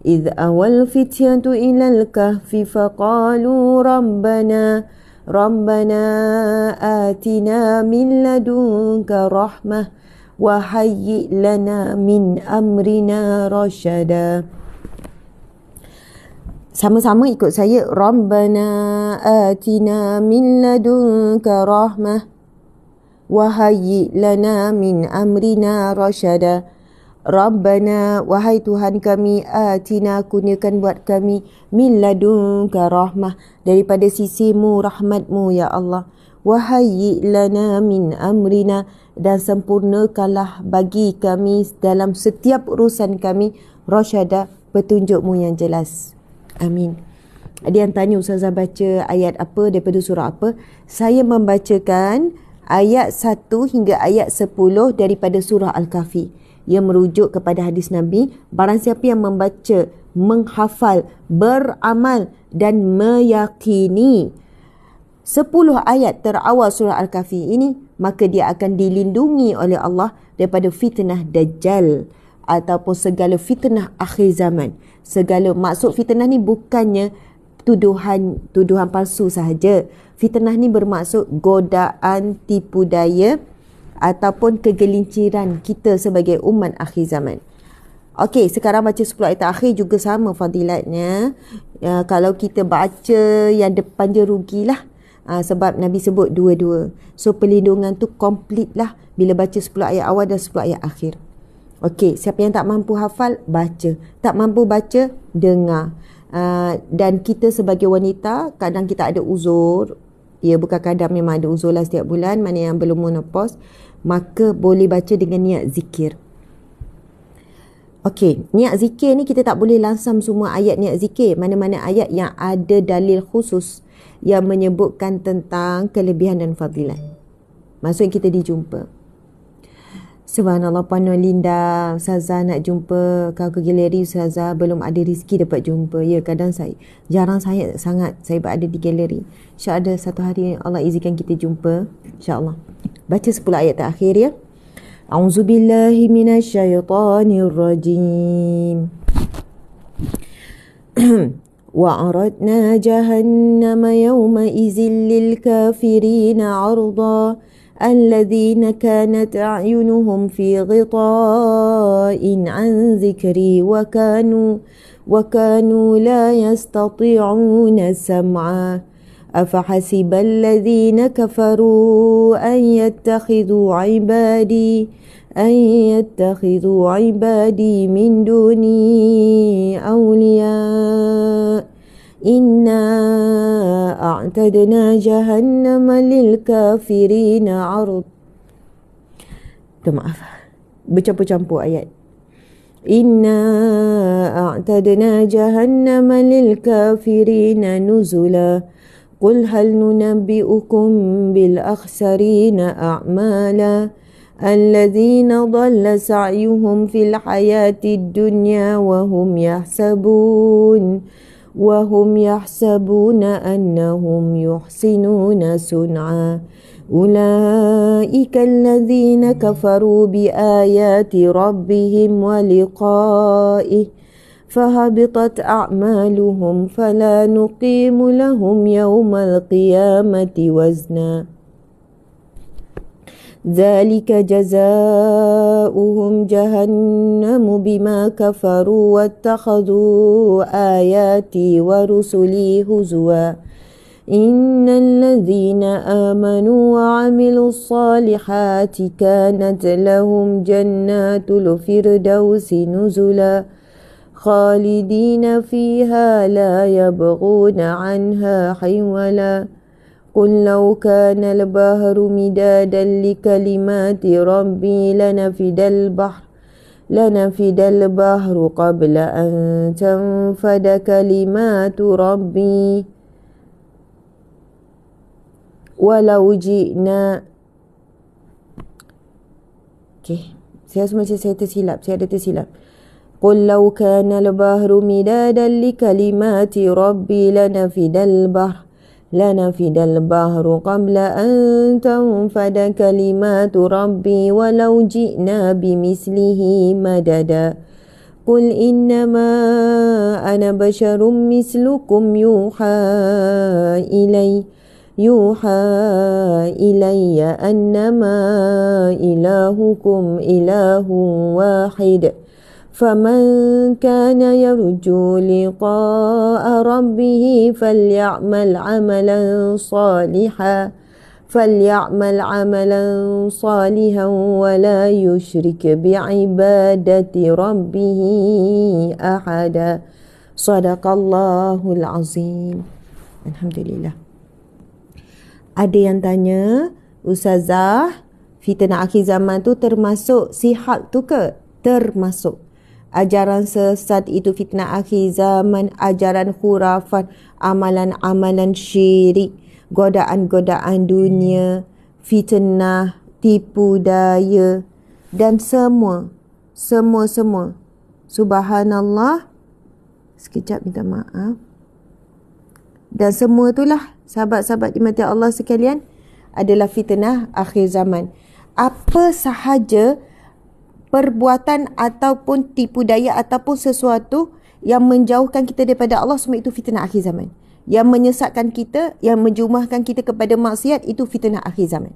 إذ أوى الفتية إلى الكهف فقالوا ربنا آتنا من لدنك رحمة وهيئ لنا من أمرنا رشدا. Sama-sama ikut saya. Rabbana atina min ladunka rahmah wa hayyi lana min amrina rasyada. Rabbana, wahai Tuhan kami, atina, kurniakan buat kami, min ladunka rahmah, daripada sisimu, rahmatmu ya Allah. Wahayyi lana min amrina, dan sempurnakanlah bagi kami dalam setiap urusan kami, rasyada, petunjukmu yang jelas. Amin. Ada yang tanya, Ustazah baca ayat apa daripada surah apa? Saya membacakan ayat 1 hingga ayat 10 daripada surah Al-Kahfi, yang merujuk kepada hadis Nabi. Barang siapa yang membaca, menghafal, beramal dan meyakini 10 ayat terawal surah Al-Kahfi ini, maka dia akan dilindungi oleh Allah daripada fitnah Dajjal ataupun segala fitnah akhir zaman. Segala maksud fitnah ni bukannya tuduhan palsu sahaja. Fitnah ni bermaksud godaan, tipu daya ataupun kegelinciran kita sebagai umat akhir zaman. Okey, sekarang baca 10 ayat akhir juga sama fadilatnya. Kalau kita baca yang depan je rugilah. Sebab Nabi sebut dua-dua. So perlindungan tu complete lah bila baca 10 ayat awal dan 10 ayat akhir. Okey, siapa yang tak mampu hafal, baca. Tak mampu baca, dengar. Dan kita sebagai wanita, kadang kita ada uzur. Ya, bukan kadang, memang ada uzur lah setiap bulan. Mana yang belum menopause, maka boleh baca dengan niat zikir. Okey, niat zikir ni kita tak boleh langsam semua ayat niat zikir. Mana-mana ayat yang ada dalil khusus yang menyebutkan tentang kelebihan dan fadilat. Maksudnya kita dijumpa. Subhanallah, Puan Linda, Ustazah nak jumpa kau ke galeri Ustazah, belum ada rezeki dapat jumpa. Ya, kadang jarang sangat saya berada di galeri. InsyaAllah ada satu hari Allah izinkan kita jumpa, insyaAllah. Baca 10 ayat terakhir ya. A'udzubillahi minasyaitanirrajim. وَعَرَضْنَا جَهَنَّمَ يَوْمَئِذٍ لِلْكَافِرِينَ عَرْضًا الَّذِينَ كَانَتْ أَعْيُنُهُمْ فِي غِطَاءٍ عَنْ ذِكْرِي وَكَانُوا لَا يَسْتَطِيعُونَ سَمْعًا أَفَحَسِبَ الَّذِينَ كَفَرُوا أَنْ يَتَّخِذُوا عِبَادِي مِنْ دُونِي أَوْلِيَاءَ إِنَّا أَعْتَدْنَا جَهَنَّمَ لِلْكَافِرِينَ عَرْضًا. Maaf, bercampur-campur ayat. إِنَّا أَعْتَدْنَا جَهَنَّمَ لِلْكَافِرِينَ نُزُلًا قُلْ هَلْ نُنَبِّئُكُمْ بِالْأَخْسَرِينَ أَعْمَالًا الَّذِينَ ضَلَّ سَعْيُهُمْ فِي الْحَيَاةِ الدُّنْيَا وهم يحسبون أنهم يحسنون صنعا أولئك الذين كفروا بآيات ربهم ولقائه فهبطت أعمالهم فلا نقيم لهم يوم القيامة وزنا ذلك جزاؤهم جهنم بما كفروا واتخذوا آياتي ورسلي هزوا إن الذين آمنوا وعملوا الصالحات كانت لهم جنات الفردوس نزلا خالدين فيها لا يبغون عنها حولا قل لو كان البحر مدادا لكلمات ربي لنفد البحر قبل أن تنفد كلمات ربي ولو جئنا. Saya macam saya tersilap, saya ada tersilap. قل لو كان البحر مدادا لكلمات ربي لنفد البحر قبل أن تنفد كلمات ربي ولو جئنا بمثله مددا قل إنما أنا بشر مثلكم يوحى إلي أنما إلهكم إله واحد فمن كان يرجو لقاء ربه فليعمل عملا صالحا ولا يشرك بعبادة ربه أحدا. صدق الله العظيم. Alhamdulillah. Ada yang tanya, Ustazah, fitnah akhir zaman tu termasuk sihab tu ke? Termasuk. Ajaran sesat itu fitnah akhir zaman, ajaran khurafat, amalan-amalan syirik, godaan-godaan dunia, fitnah, tipu daya dan semua. Subhanallah. Sekejap minta maaf. Dan semua itulah sahabat-sahabat dimati Allah sekalian adalah fitnah akhir zaman. Apa sahaja perbuatan ataupun tipu daya ataupun sesuatu yang menjauhkan kita daripada Allah, semua itu fitnah akhir zaman. Yang menyesatkan kita, yang menjumahkan kita kepada maksiat, itu fitnah akhir zaman.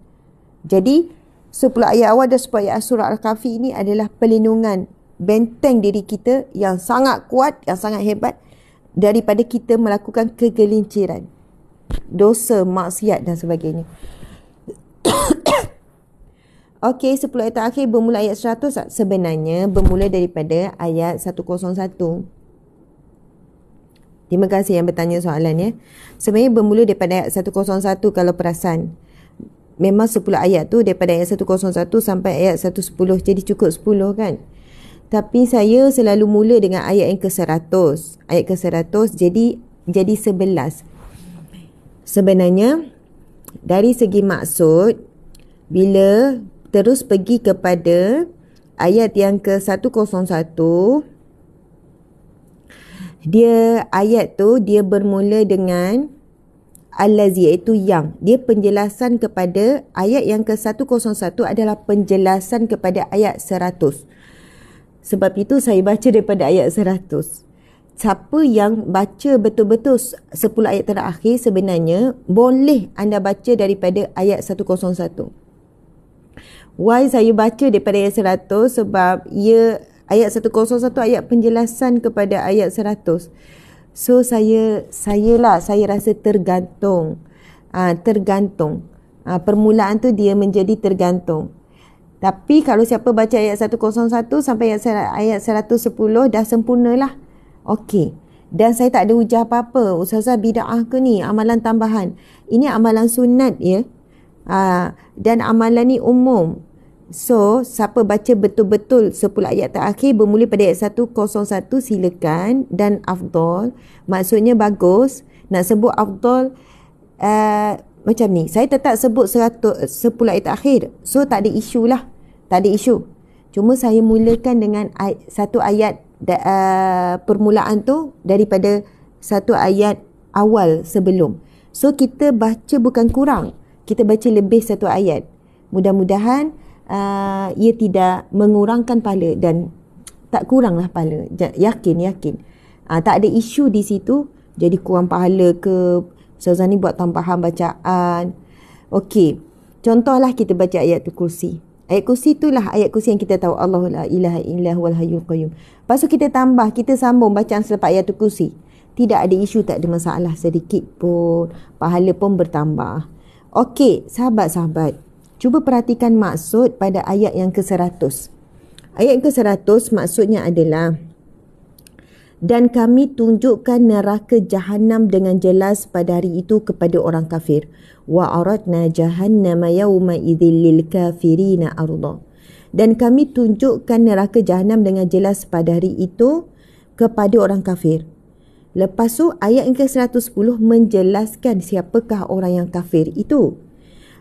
Jadi 10 ayat awal dan 10 ayat surah Al-Kahfi ini adalah perlindungan, benteng diri kita yang sangat kuat, yang sangat hebat daripada kita melakukan kegelinciran, dosa, maksiat dan sebagainya. Okey, 10 ayat terakhir bermula ayat 100. Sebenarnya bermula daripada ayat 101. Terima kasih yang bertanya soalan ya. Sebenarnya bermula daripada ayat 101 kalau perasan. Memang 10 ayat tu daripada ayat 101 sampai ayat 110. Jadi cukup 10 kan. Tapi saya selalu mula dengan ayat yang ke-100. Ayat ke-100 jadi 11. Sebenarnya dari segi maksud, bila terus pergi kepada ayat yang ke-101, ayat tu dia bermula dengan allazi, iaitu yang. Dia penjelasan kepada ayat yang ke-101 adalah penjelasan kepada ayat 100. Sebab itu saya baca daripada ayat 100. Siapa yang baca betul-betul 10 ayat terakhir, sebenarnya boleh anda baca daripada ayat 101. Why saya baca daripada ayat 100? Sebab ayat 101 ayat penjelasan kepada ayat 100. So saya rasa tergantung. Permulaan tu dia menjadi tergantung. Tapi kalau siapa baca ayat 101 sampai ayat 110 dah sempurnalah. Okey. Dan saya tak ada hujah apa-apa. Ustazah bid'ah ke ni? Amalan tambahan. Ini amalan sunat ya. Dan amalan ni umum. So, siapa baca betul-betul 10 ayat terakhir bermula pada ayat 101 silakan, dan afdal. Maksudnya bagus. Nak sebut afdal macam ni. Saya tetap sebut 10 ayat terakhir. So, tak ada isu lah. Tak ada isu. Cuma saya mulakan dengan satu ayat permulaan tu daripada satu ayat awal sebelum. So, kita baca bukan kurang. Kita baca lebih satu ayat. Mudah-mudahan ia tidak mengurangkan pahala dan tak kuranglah pahala. Yakin. Tak ada isu di situ. Jadi kurang pahala ke, Ustazah ni buat tambahan bacaan. Okey. Contohlah kita baca ayat kursi. Ayat kursi itulah ayat kursi yang kita tahu. Allahu la ilaha illa huwal hayyul qayyum. Lepas tu kita tambah, kita sambung bacaan selepas ayat kursi. Tidak ada isu, tak ada masalah sedikit pun. Pahala pun bertambah. Okey, sahabat-sahabat. Cuba perhatikan maksud pada ayat yang ke-100. Ayat yang ke-100 maksudnya adalah Dan kami tunjukkan neraka Jahannam dengan jelas pada hari itu kepada orang kafir. Wa aradna jahannama yawma idzil lil kafirina arda. Dan kami tunjukkan neraka Jahannam dengan jelas pada hari itu kepada orang kafir. Lepas tu ayat yang ke-110 menjelaskan siapakah orang yang kafir itu.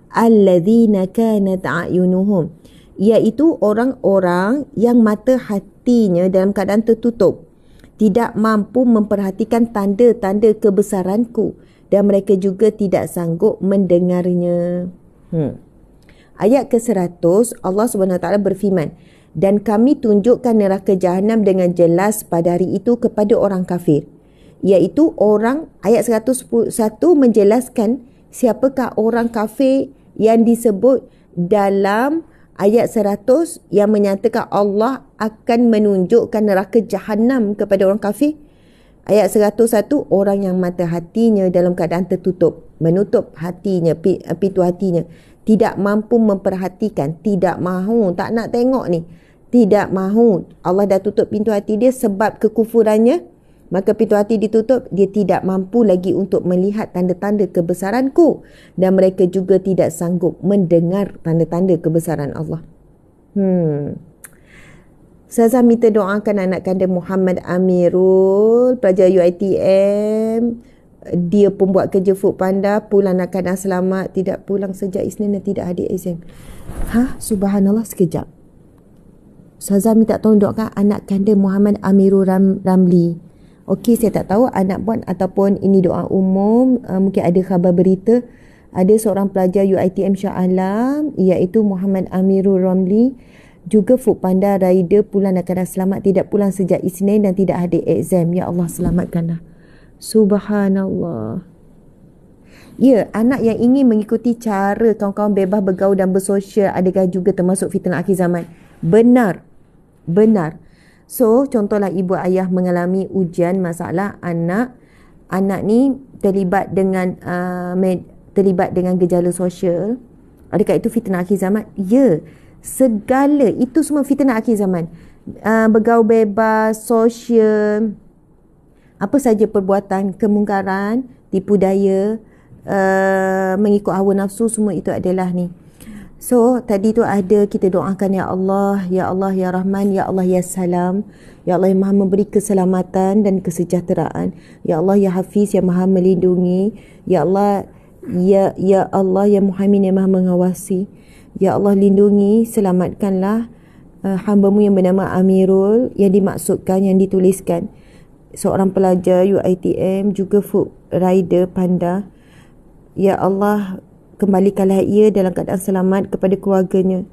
Alladzina kanat a'yunuhum, iaitu orang-orang yang mata hatinya dalam keadaan tertutup, tidak mampu memperhatikan tanda-tanda kebesaranku, dan mereka juga tidak sanggup mendengarnya. Ayat ke-100 Allah SWT berfirman, dan kami tunjukkan neraka Jahannam dengan jelas pada hari itu kepada orang kafir. Iaitu orang, ayat 101 menjelaskan siapakah orang kafir yang disebut dalam ayat 100 yang menyatakan Allah akan menunjukkan neraka Jahannam kepada orang kafir. Ayat 101, orang yang mata hatinya dalam keadaan tertutup, menutup hatinya, pintu hatinya, tidak mampu memperhatikan, tidak mahu, tak nak tengok ni, tidak mahu. Allah dah tutup pintu hati dia sebab kekufurannya, maka pintu hati ditutup, dia tidak mampu lagi untuk melihat tanda-tanda kebesaranku, dan mereka juga tidak sanggup mendengar tanda-tanda kebesaran Allah. Ustazah minta doakan anak kandung Muhammad Amirul, pelajar UiTM. Dia pun buat kerja Foodpanda, pulang nak keadaan selamat, tidak pulang sejak Isnin dan tidak hadir exam. Subhanallah, sekejap. Ustazah minta tolong doakan anak kandung Muhammad Amirul Ramli. Okey, saya tak tahu anak puan ataupun ini doa umum. Mungkin ada khabar berita. Ada seorang pelajar UiTM Shah Alam, iaitu Muhammad Amirul Ramli, juga Foodpanda rider, pulang dan keadaan selamat, tidak pulang sejak Isnin dan tidak hadir exam. Ya Allah, selamatkanlah. Subhanallah. Ya, anak yang ingin mengikuti cara kawan-kawan bebas bergaul dan bersosial, adakah juga termasuk fitnah akhir zaman? Benar. So, contohlah ibu ayah mengalami ujian masalah anak ni terlibat dengan gejala sosial. Adakah itu fitnah akhir zaman? Ya, segala itu semua fitnah akhir zaman. Bergaul bebas, sosial, apa saja perbuatan kemungkaran, tipu daya, mengikut hawa nafsu, semua itu adalah ni. So, tadi tu ada kita doakan, Ya Allah, Ya Allah, Ya Rahman, Ya Allah, Ya Salam, Ya Allah yang Maha memberi keselamatan dan kesejahteraan, Ya Allah, Ya Hafiz yang Maha melindungi, Ya Allah, Ya Allah yang Muhaimin yang Maha mengawasi, Ya Allah lindungi, selamatkanlah hamba-Mu yang bernama Amirul, yang dimaksudkan, yang dituliskan, seorang pelajar UiTM, juga food rider Panda. Ya Allah, kembalikanlah ia dalam keadaan selamat kepada keluarganya.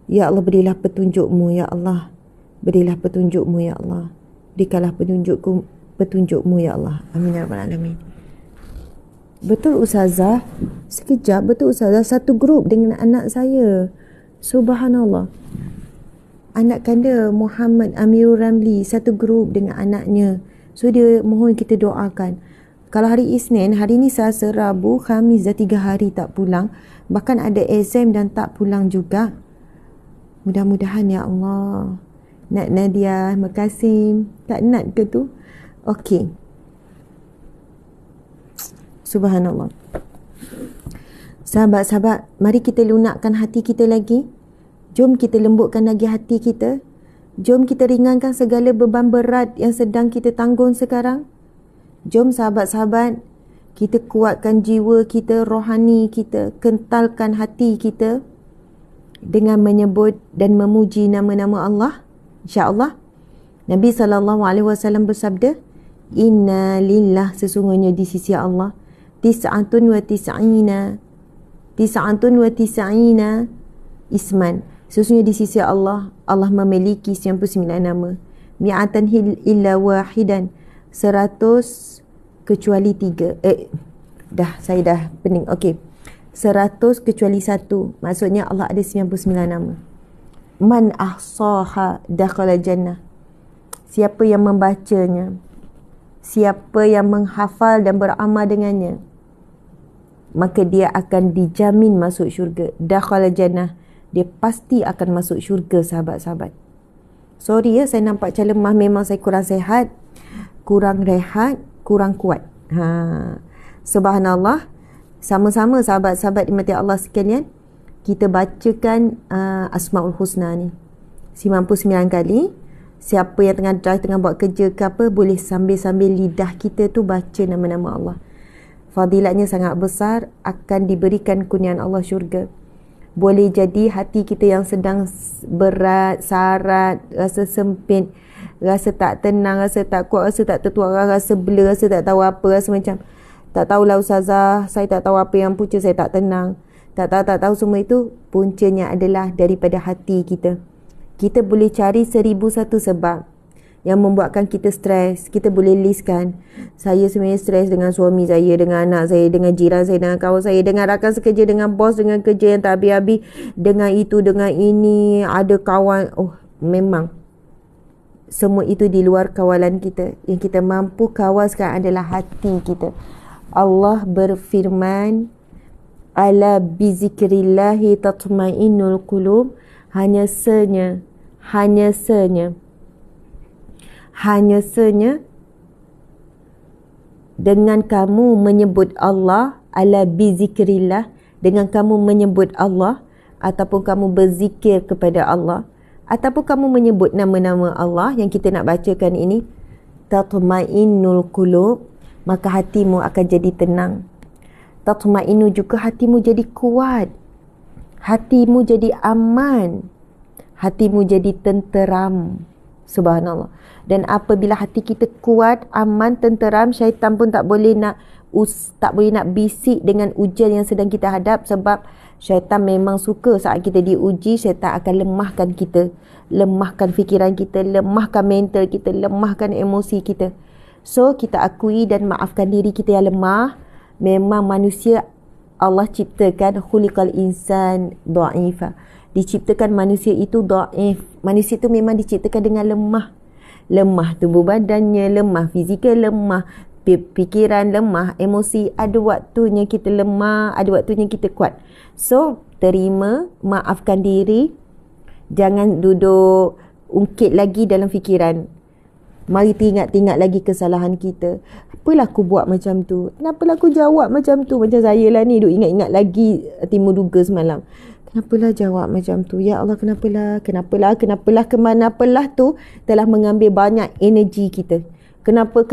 Ya Allah, berilah petunjuk-Mu, Ya Allah. Berilah petunjuk-Mu, Ya Allah. Berikanlah petunjuk-Mu, Ya Allah. Amin ya rabbal alamin. Betul Ustazah? Sekejap, betul Ustazah. Satu grup dengan anak saya. Subhanallah. Anak kanda Muhammad Amirul Ramli, satu grup dengan anaknya. So dia mohon kita doakan. Kalau hari Isnin, hari ni Selasa, Rabu, Khamis dah 3 hari tak pulang. Bahkan ada exam dan tak pulang juga. Mudah-mudahan ya Allah. Nak Nadia, makasih. Tak nak ke tu? Okey. Subhanallah. Sahabat-sahabat, mari kita lunakkan hati kita lagi. Jom kita lembutkan lagi hati kita. Jom kita ringankan segala beban berat yang sedang kita tanggung sekarang. Jom sahabat-sahabat, kita kuatkan jiwa kita, rohani kita, kentalkan hati kita dengan menyebut dan memuji nama-nama Allah. InsyaAllah. Nabi SAW bersabda, Inna lillah, sesungguhnya di sisi Allah, tis'atun wa tis'ina isman. Sesungguhnya di sisi Allah, Allah memiliki 99 nama. Mi'atan illa wahidan, 100 kecuali 3. Saya dah pening. Okey. 100 kecuali 1. Maksudnya Allah ada 99 nama. Man ahsaha dakhala jannah. Siapa yang membacanya, siapa yang menghafal dan beramal dengannya, maka dia akan dijamin masuk syurga. Dakhala jannah. Dia pasti akan masuk syurga, sahabat-sahabat. Sorry ya, saya nampak macam lemah. Memang saya kurang sihat. kurang rehat, kurang kuat. Subhanallah. Sama-sama sahabat-sahabat dimati Allah sekalian, kita bacakan Asmaul Husna ni 99 kali. Siapa yang tengah drive, tengah buat kerja ke apa, boleh sambil-sambil lidah kita tu baca nama-nama Allah. Fadilatnya sangat besar, akan diberikan kurniaan Allah syurga. Boleh jadi hati kita yang sedang berat, sarat, rasa sempit, rasa tak tenang, rasa tak kuat, rasa tak tertuara, rasa blur, rasa tak tahu apa, rasa macam tak tahulah ustazah, saya tak tahu apa yang punca saya tak tenang. Tak tahu semua itu puncanya adalah daripada hati kita. Kita boleh cari 1001 sebab yang membuatkan kita stres. Kita boleh listkan. Saya sebenarnya stres dengan suami saya, dengan anak saya, dengan jiran saya, dengan kawan saya, dengan rakan sekerja, dengan bos, dengan kerja yang tak habis-habis, dengan itu, dengan ini, ada kawan. Memang semua itu di luar kawalan kita. Yang kita mampu kawal sekarang adalah hati kita. Allah berfirman, ala bizikrillahi tatmainnul qulub. Hanya senya dengan kamu menyebut Allah, ala bizikrillah, dengan kamu menyebut Allah, ataupun kamu berzikir kepada Allah, ataupun kamu menyebut nama-nama Allah yang kita nak bacakan ini, tatmainnul qulub, maka hatimu akan jadi tenang. Tatmainu juga hatimu jadi kuat, hatimu jadi aman, hatimu jadi tenteram. Subhanallah. Dan apabila hati kita kuat, aman, tenteram, syaitan pun tak boleh nak bisik dengan ujian yang sedang kita hadap. Sebab syaitan memang suka saat kita diuji, syaitan akan lemahkan kita, lemahkan fikiran kita, lemahkan mental kita, lemahkan emosi kita. So kita akui dan maafkan diri kita yang lemah. Memang manusia Allah ciptakan, khuliqal insan dha'ifa, diciptakan manusia itu dhaif. Manusia itu memang diciptakan dengan lemah. Lemah tubuh badannya, lemah fizikal, lemah fikiran, lemah emosi. Ada waktunya kita lemah, ada waktunya kita kuat. So terima, maafkan diri. Jangan duduk ungkit lagi dalam fikiran. Mari ingat-ingat lagi kesalahan kita. Apalah aku buat macam tu? Kenapalah aku jawab macam tu? Macam saya lah ni, duk ingat-ingat lagi timur duga semalam. Kenapalah jawab macam tu? Ya Allah, kenapalah kemanapalah tu telah mengambil banyak energi kita. Kenapa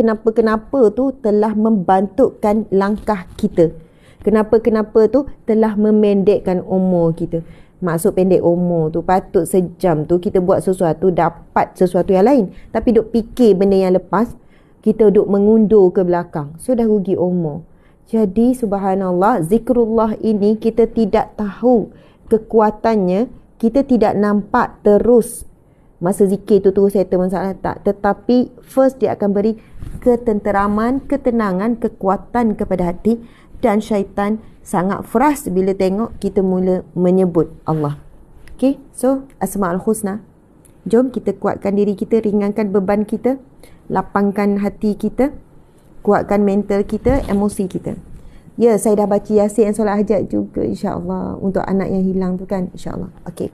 tu telah membantukkan langkah kita. Kenapa tu telah memendekkan umur kita. Maksud pendek umur tu, patut sejam tu kita buat sesuatu, dapat sesuatu yang lain. Tapi duk fikir benda yang lepas, kita duk mengundur ke belakang. So dah rugi umur. Jadi subhanallah, zikrullah ini kita tidak tahu kekuatannya. Kita tidak nampak terus masa zikir tu terus settle masalah, tak. Tetapi first dia akan beri ketenteraman, ketenangan, kekuatan kepada hati. Dan syaitan sangat frust bila tengok kita mula menyebut Allah. Okay, so Asmaul Husna. Jom kita kuatkan diri kita, ringankan beban kita, lapangkan hati kita, kuatkan mental kita, emosi kita. Ya, saya dah baca Yasin dan solat hajat juga, insyaAllah. Untuk anak yang hilang tu kan, insyaAllah. Okay,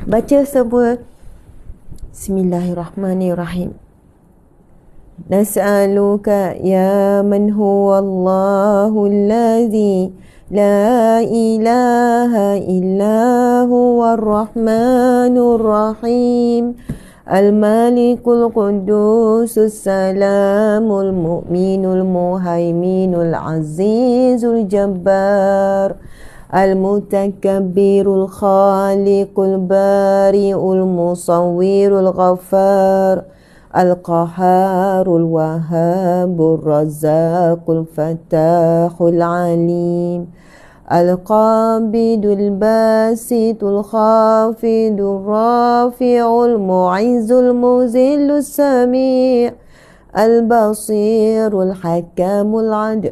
baca semua. Bismillahirrahmanirrahim. Nas'aluka ya man huwa Allahul ladzi la ilaha illa huwa ar-rahmanur rahim al-malikul qudusus salamul mu'minul muhaiminul azizul jabbar al-mutakabbirul khaliqul bari'ul musawwirul ghaffar Al-Qaharul Wahhabur Razzaqul Fatahul Alim Al-Qabidul Basitul Khafidul Rafi'ul Mu'izzul Muzillus Sami' Al-Basirul Hakamul Adl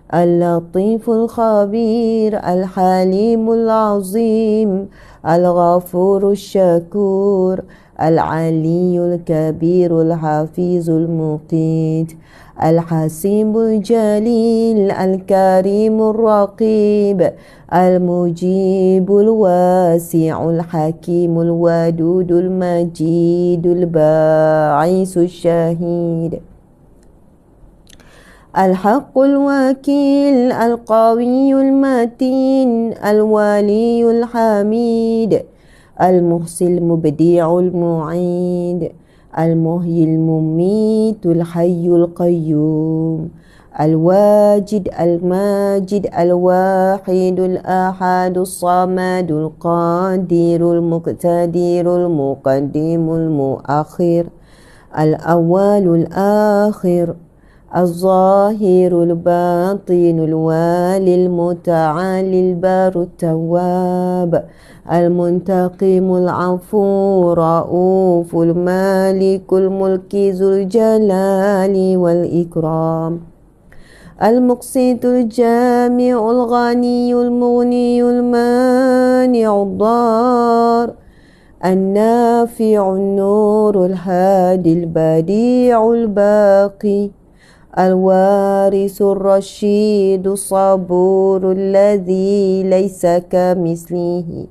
Al-Latiful Khabir Al-Halimul Azim Al-Ghafurul Syakur العلي الكبير الحفيظ المقيت الحسيب الجليل الكريم الرقيب المجيب الواسع الحكيم الودود المجيد الباعث الشهيد الحق الوكيل القوي المتين الولي الحميد المحصي المبدع المعيد المحيي المميت الحي القيوم الواجد الماجد الواحد الأحد الصمد القادر المقتدر المقدم المؤخر الأول الآخر الظاهر الباطن الوالي المتعالي البار التواب المنتقم العفو رؤوف المالك الملك ذو الجلال والإكرام المقسط الجامع الغني المغني المانع الضار النافع النور الهادي البديع الباقي الوارث الرشيد الصبور الذي ليس كمثله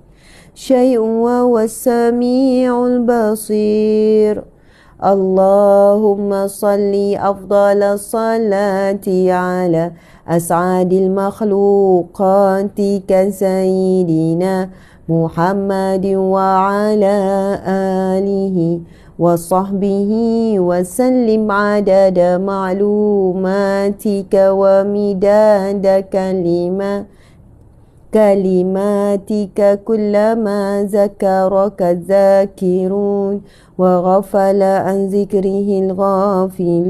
شيء وهو السميع البصير اللهم صل أفضل الصلاة على أسعد المخلوقات كسيدنا محمد وعلى آله وصحبه وسلم عدد معلوماتك ومداد كلماتك كلما ذكرك الذاكرون وغفل عن ذكره الغافلون.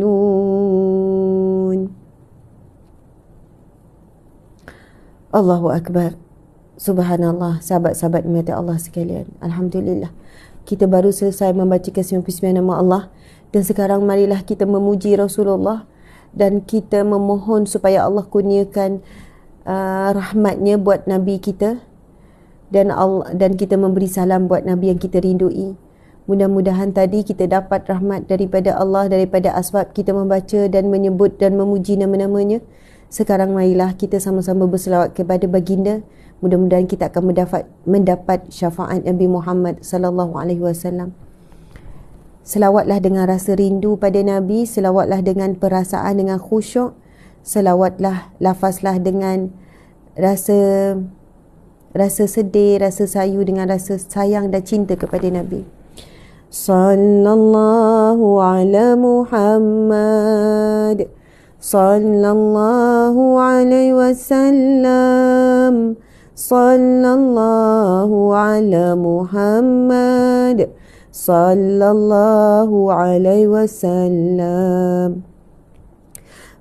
Allahu Akbar. Subhanallah, sahabat-sahabat mati Allah sekalian. Alhamdulillah. Kita baru selesai membaca 99 nama Allah. Dan sekarang marilah kita memuji Rasulullah. Dan kita memohon supaya Allah kurniakan rahmatnya buat Nabi kita. Dan kita memberi salam buat Nabi yang kita rindui. Mudah-mudahan tadi kita dapat rahmat daripada Allah, daripada asbab kita membaca dan menyebut dan memuji nama-namanya. Sekarang marilah kita sama-sama berselawat kepada baginda. Mudah-mudahan kita akan mendapat syafaat Nabi Muhammad sallallahu alaihi wasallam. Selawatlah dengan rasa rindu pada Nabi, selawatlah dengan perasaan, dengan khusyuk. Selawatlah, lafazlah dengan rasa sedih, rasa sayu, dengan rasa sayang dan cinta kepada Nabi. Sallallahu ala Muhammad, sallallahu alaihi wasallam, sallallahu ala Muhammad, sallallahu alaihi wasallam,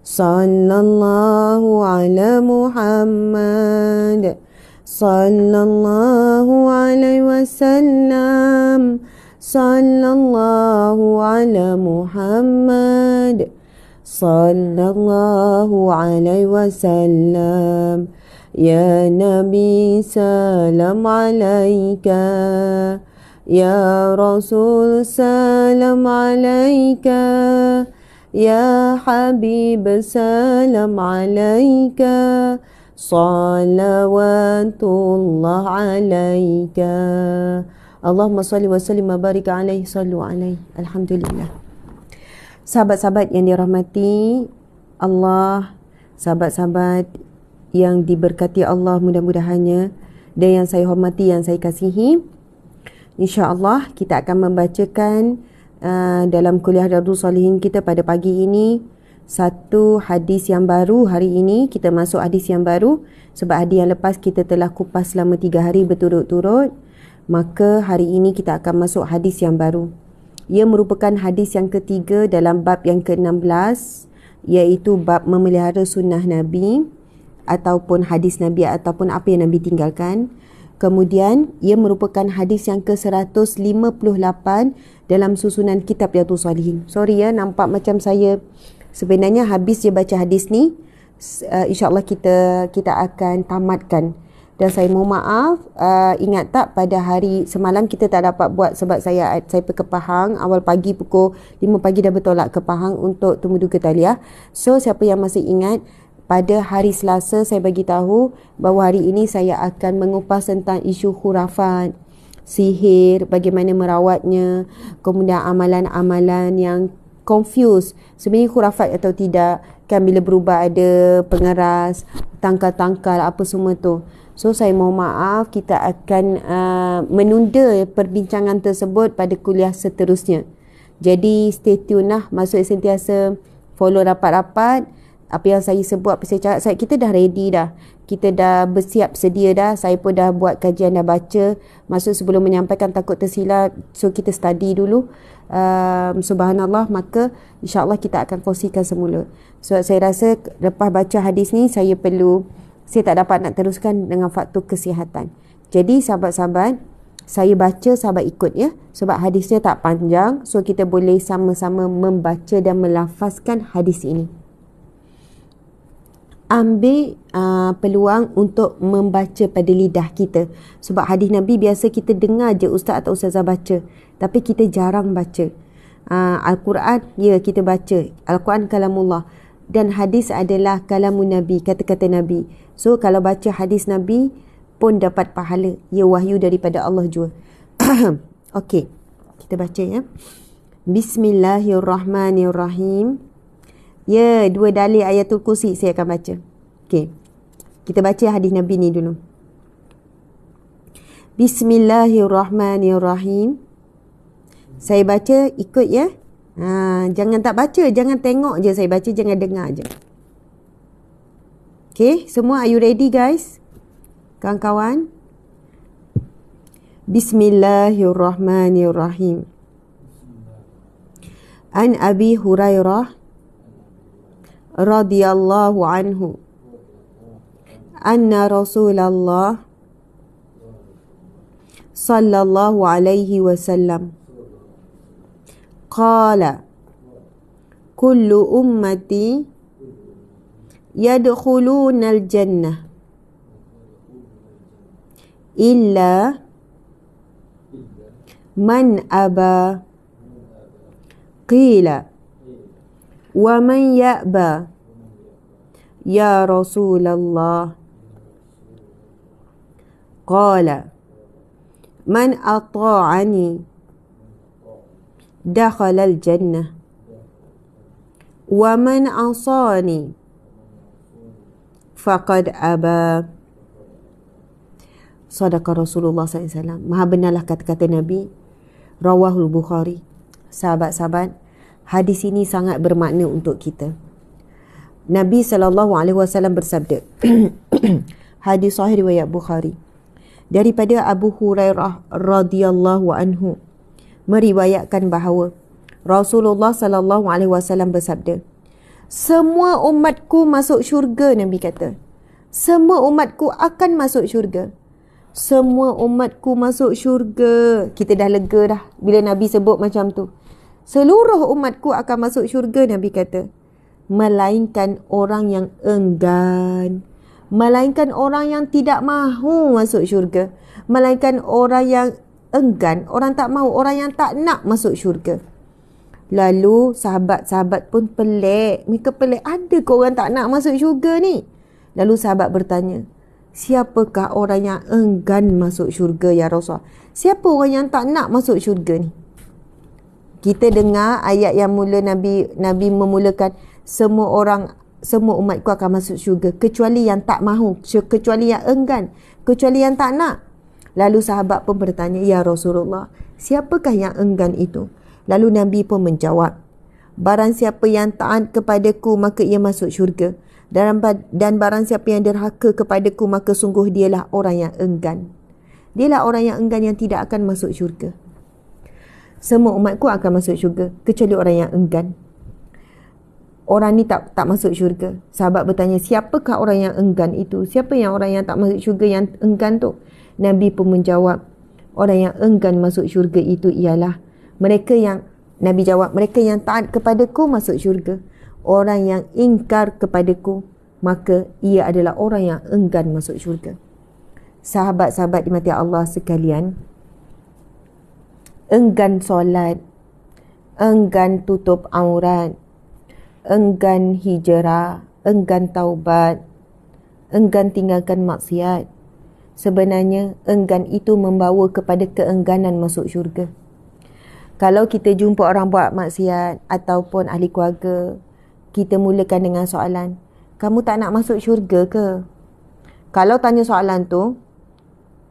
sallallahu ala Muhammad, sallallahu alaihi wasallam, sallallahu ala Muhammad, sallallahu alaihi wasallam. Ya Nabi salam alaika, ya Rasul salam alaika, ya Habib salam alaika, salawatullah alaika. Allahumma salli wa sallim wa barik alaihi, sallu alaihi. Alhamdulillah. Sahabat-sahabat yang dirahmati Allah, sahabat-sahabat yang diberkati Allah mudah-mudahannya, dan yang saya hormati, yang saya kasihi, insya-Allah kita akan membacakan dalam kuliah Riyadhus Shalihin kita pada pagi ini satu hadis yang baru. Hari ini kita masuk hadis yang baru sebab hadis yang lepas kita telah kupas selama 3 hari berturut-turut. Maka hari ini kita akan masuk hadis yang baru. Ia merupakan hadis yang ketiga dalam bab yang ke-16, iaitu bab memelihara sunnah Nabi ataupun hadis Nabi ataupun apa yang Nabi tinggalkan. Kemudian ia merupakan hadis yang ke-158 dalam susunan kitab Riyadhus Shalihin. Sorry ya, nampak macam saya sebenarnya habis je baca hadis ni. InsyaAllah kita akan tamatkan Dan saya mohon maaf, ingat tak pada hari semalam kita tak dapat buat sebab saya pergi ke Pahang awal pagi pukul 5 pagi dah bertolak ke Pahang untuk temu duka taliah. So siapa yang masih ingat, pada hari Selasa saya bagi tahu bahawa hari ini saya akan mengupas tentang isu khurafat, sihir, bagaimana merawatnya, kemudian amalan-amalan yang confuse sebenarnya khurafat atau tidak, kan bila berubah ada pengeras, tangkal-tangkal apa semua tu. So saya mohon maaf, kita akan menunda perbincangan tersebut pada kuliah seterusnya. Jadi stay tune lah, maksud sentiasa follow rapat-rapat. Apa yang saya sebut, apa saya cakap, kita dah ready dah. Kita dah bersiap sedia dah. Saya pun dah buat kajian, dah baca. Maksud sebelum menyampaikan takut tersilap. So kita study dulu. Subhanallah, maka insyaAllah kita akan kongsikan semula. So saya rasa lepas baca hadis ni, saya tak dapat nak teruskan dengan faktor kesihatan. Jadi sahabat-sahabat, saya baca, sahabat ikut ya. Sebab hadisnya tak panjang. So kita boleh sama-sama membaca dan melafazkan hadis ini. Ambil peluang untuk membaca pada lidah kita. Sebab hadis Nabi biasa kita dengar je ustaz atau ustazah baca, tapi kita jarang baca. Al-Quran, ya kita baca. Al-Quran kalamullah, dan hadis adalah kalamun Nabi, kata-kata Nabi. So kalau baca hadis Nabi pun dapat pahala. Ya, wahyu daripada Allah jua. Okey, kita baca ya. Bismillahirrahmanirrahim. Ya, 2 dalil ayatul kursi saya akan baca. Okey, kita baca hadis Nabi ni dulu. Bismillahirrahmanirrahim. Saya baca, ikut ya. Jangan tak baca, jangan tengok je saya baca, jangan dengar je. Okay, semua are you ready guys? Kawan-kawan. Bismillahirrahmanirrahim. An Abi Hurairah radhiyallahu anhu anna Rasulullah sallallahu alaihi wasallam qala kullu ummati yadkhuluna al-jannah illa man aba qila wa man ya'ba ya Rasulullah qala man ata'ani dakhala al-jannah wa man asani faqad aba. Sadaqa Rasulullah SAW. Maha benarlah kata-kata Nabi. Rawahul Bukhari. Sahabat-sahabat, hadis ini sangat bermakna untuk kita. Nabi SAW bersabda, hadis sahih riwayat Bukhari, daripada Abu Hurairah radhiyallahu anhu meriwayatkan bahawa Rasulullah SAW bersabda, semua umatku masuk syurga. Nabi kata, semua umatku akan masuk syurga. Semua umatku masuk syurga. Kita dah lega dah bila Nabi sebut macam tu. Seluruh umatku akan masuk syurga, Nabi kata. Melainkan orang yang enggan. Melainkan orang yang tidak mahu masuk syurga. Melainkan orang yang enggan, orang tak mahu, orang yang tak nak masuk syurga. Lalu sahabat-sahabat pun pelik. Mereka pelik, ada ke orang tak nak masuk syurga ni? Lalu sahabat bertanya, siapakah orang yang enggan masuk syurga ya Rasulullah? Siapa orang yang tak nak masuk syurga ni? Kita dengar ayat yang mula Nabi memulakan, semua umatku akan masuk syurga kecuali yang tak mahu, kecuali yang enggan, kecuali yang tak nak. Lalu sahabat pun bertanya, ya Rasulullah, siapakah yang enggan itu? Lalu Nabi pun menjawab, barang siapa yang taat kepadaku maka ia masuk syurga, dan barang siapa yang derhaka kepadaku maka sungguh dialah orang yang enggan. Dialah orang yang enggan yang tidak akan masuk syurga. Semua umatku akan masuk syurga kecuali orang yang enggan. Orang ni tak masuk syurga. Sahabat bertanya, siapakah orang yang enggan itu? Siapa yang orang yang tak masuk syurga yang enggan tu? Nabi pun menjawab, orang yang enggan masuk syurga itu ialah mereka yang, Nabi jawab, mereka yang taat kepadaku masuk syurga. Orang yang ingkar kepadaku, maka ia adalah orang yang enggan masuk syurga. sahabat-sahabat dimati Allah sekalian, enggan solat, enggan tutup aurat, enggan hijrah, enggan taubat, enggan tinggalkan maksiat. Sebenarnya enggan itu membawa kepada keengganan masuk syurga. Kalau kita jumpa orang buat maksiat ataupun ahli keluarga, kita mulakan dengan soalan, kamu tak nak masuk syurga ke? Kalau tanya soalan tu,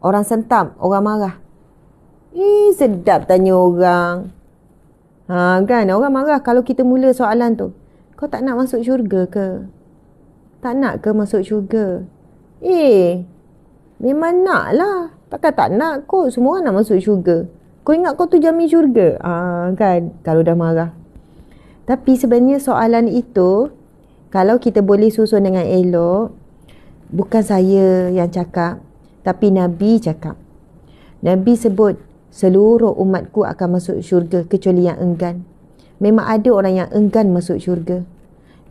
orang sentam, orang marah. Sedap tanya orang. Kan, orang marah kalau kita mula soalan tu. Kau tak nak masuk syurga ke? Tak nak ke masuk syurga? Memang nak lah. Takkan tak nak kot. Semua orang nak masuk syurga. Kau ingat kau tu jamin syurga? Kan, kalau dah marah. Tapi sebenarnya soalan itu, kalau kita boleh susun dengan elok, bukan saya yang cakap, tapi Nabi cakap. Nabi sebut, seluruh umatku akan masuk syurga kecuali yang enggan. Memang ada orang yang enggan masuk syurga.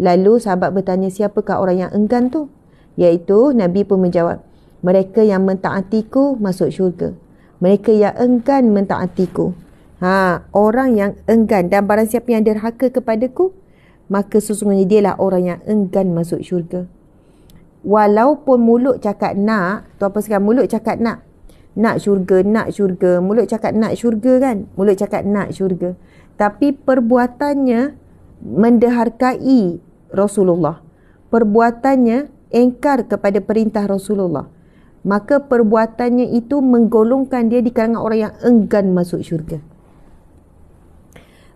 Lalu sahabat bertanya, siapakah orang yang enggan tu? Iaitu Nabi pun menjawab, mereka yang mentaatiku masuk syurga. Mereka yang enggan mentaatiku. Orang yang enggan, dan barang siapa yang derhaka kepadaku, maka sesungguhnya dialah orang yang enggan masuk syurga. Walaupun mulut cakap nak, tuan-tuan sekalian, mulut cakap nak syurga, mulut cakap nak syurga kan, mulut cakap nak syurga, tapi perbuatannya menderhakai Rasulullah, perbuatannya engkar kepada perintah Rasulullah, maka perbuatannya itu menggolongkan dia di kalangan orang yang enggan masuk syurga.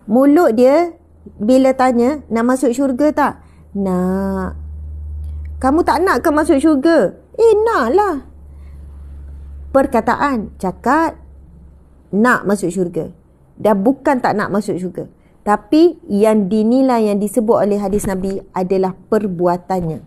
Mulut dia bila tanya, nak masuk syurga tak? Nak. Kamu tak nak ke masuk syurga? Nak lah. Perkataan, cakap nak masuk syurga, dan bukan tak nak masuk syurga. Tapi yang dinilai, yang disebut oleh hadis Nabi adalah perbuatannya.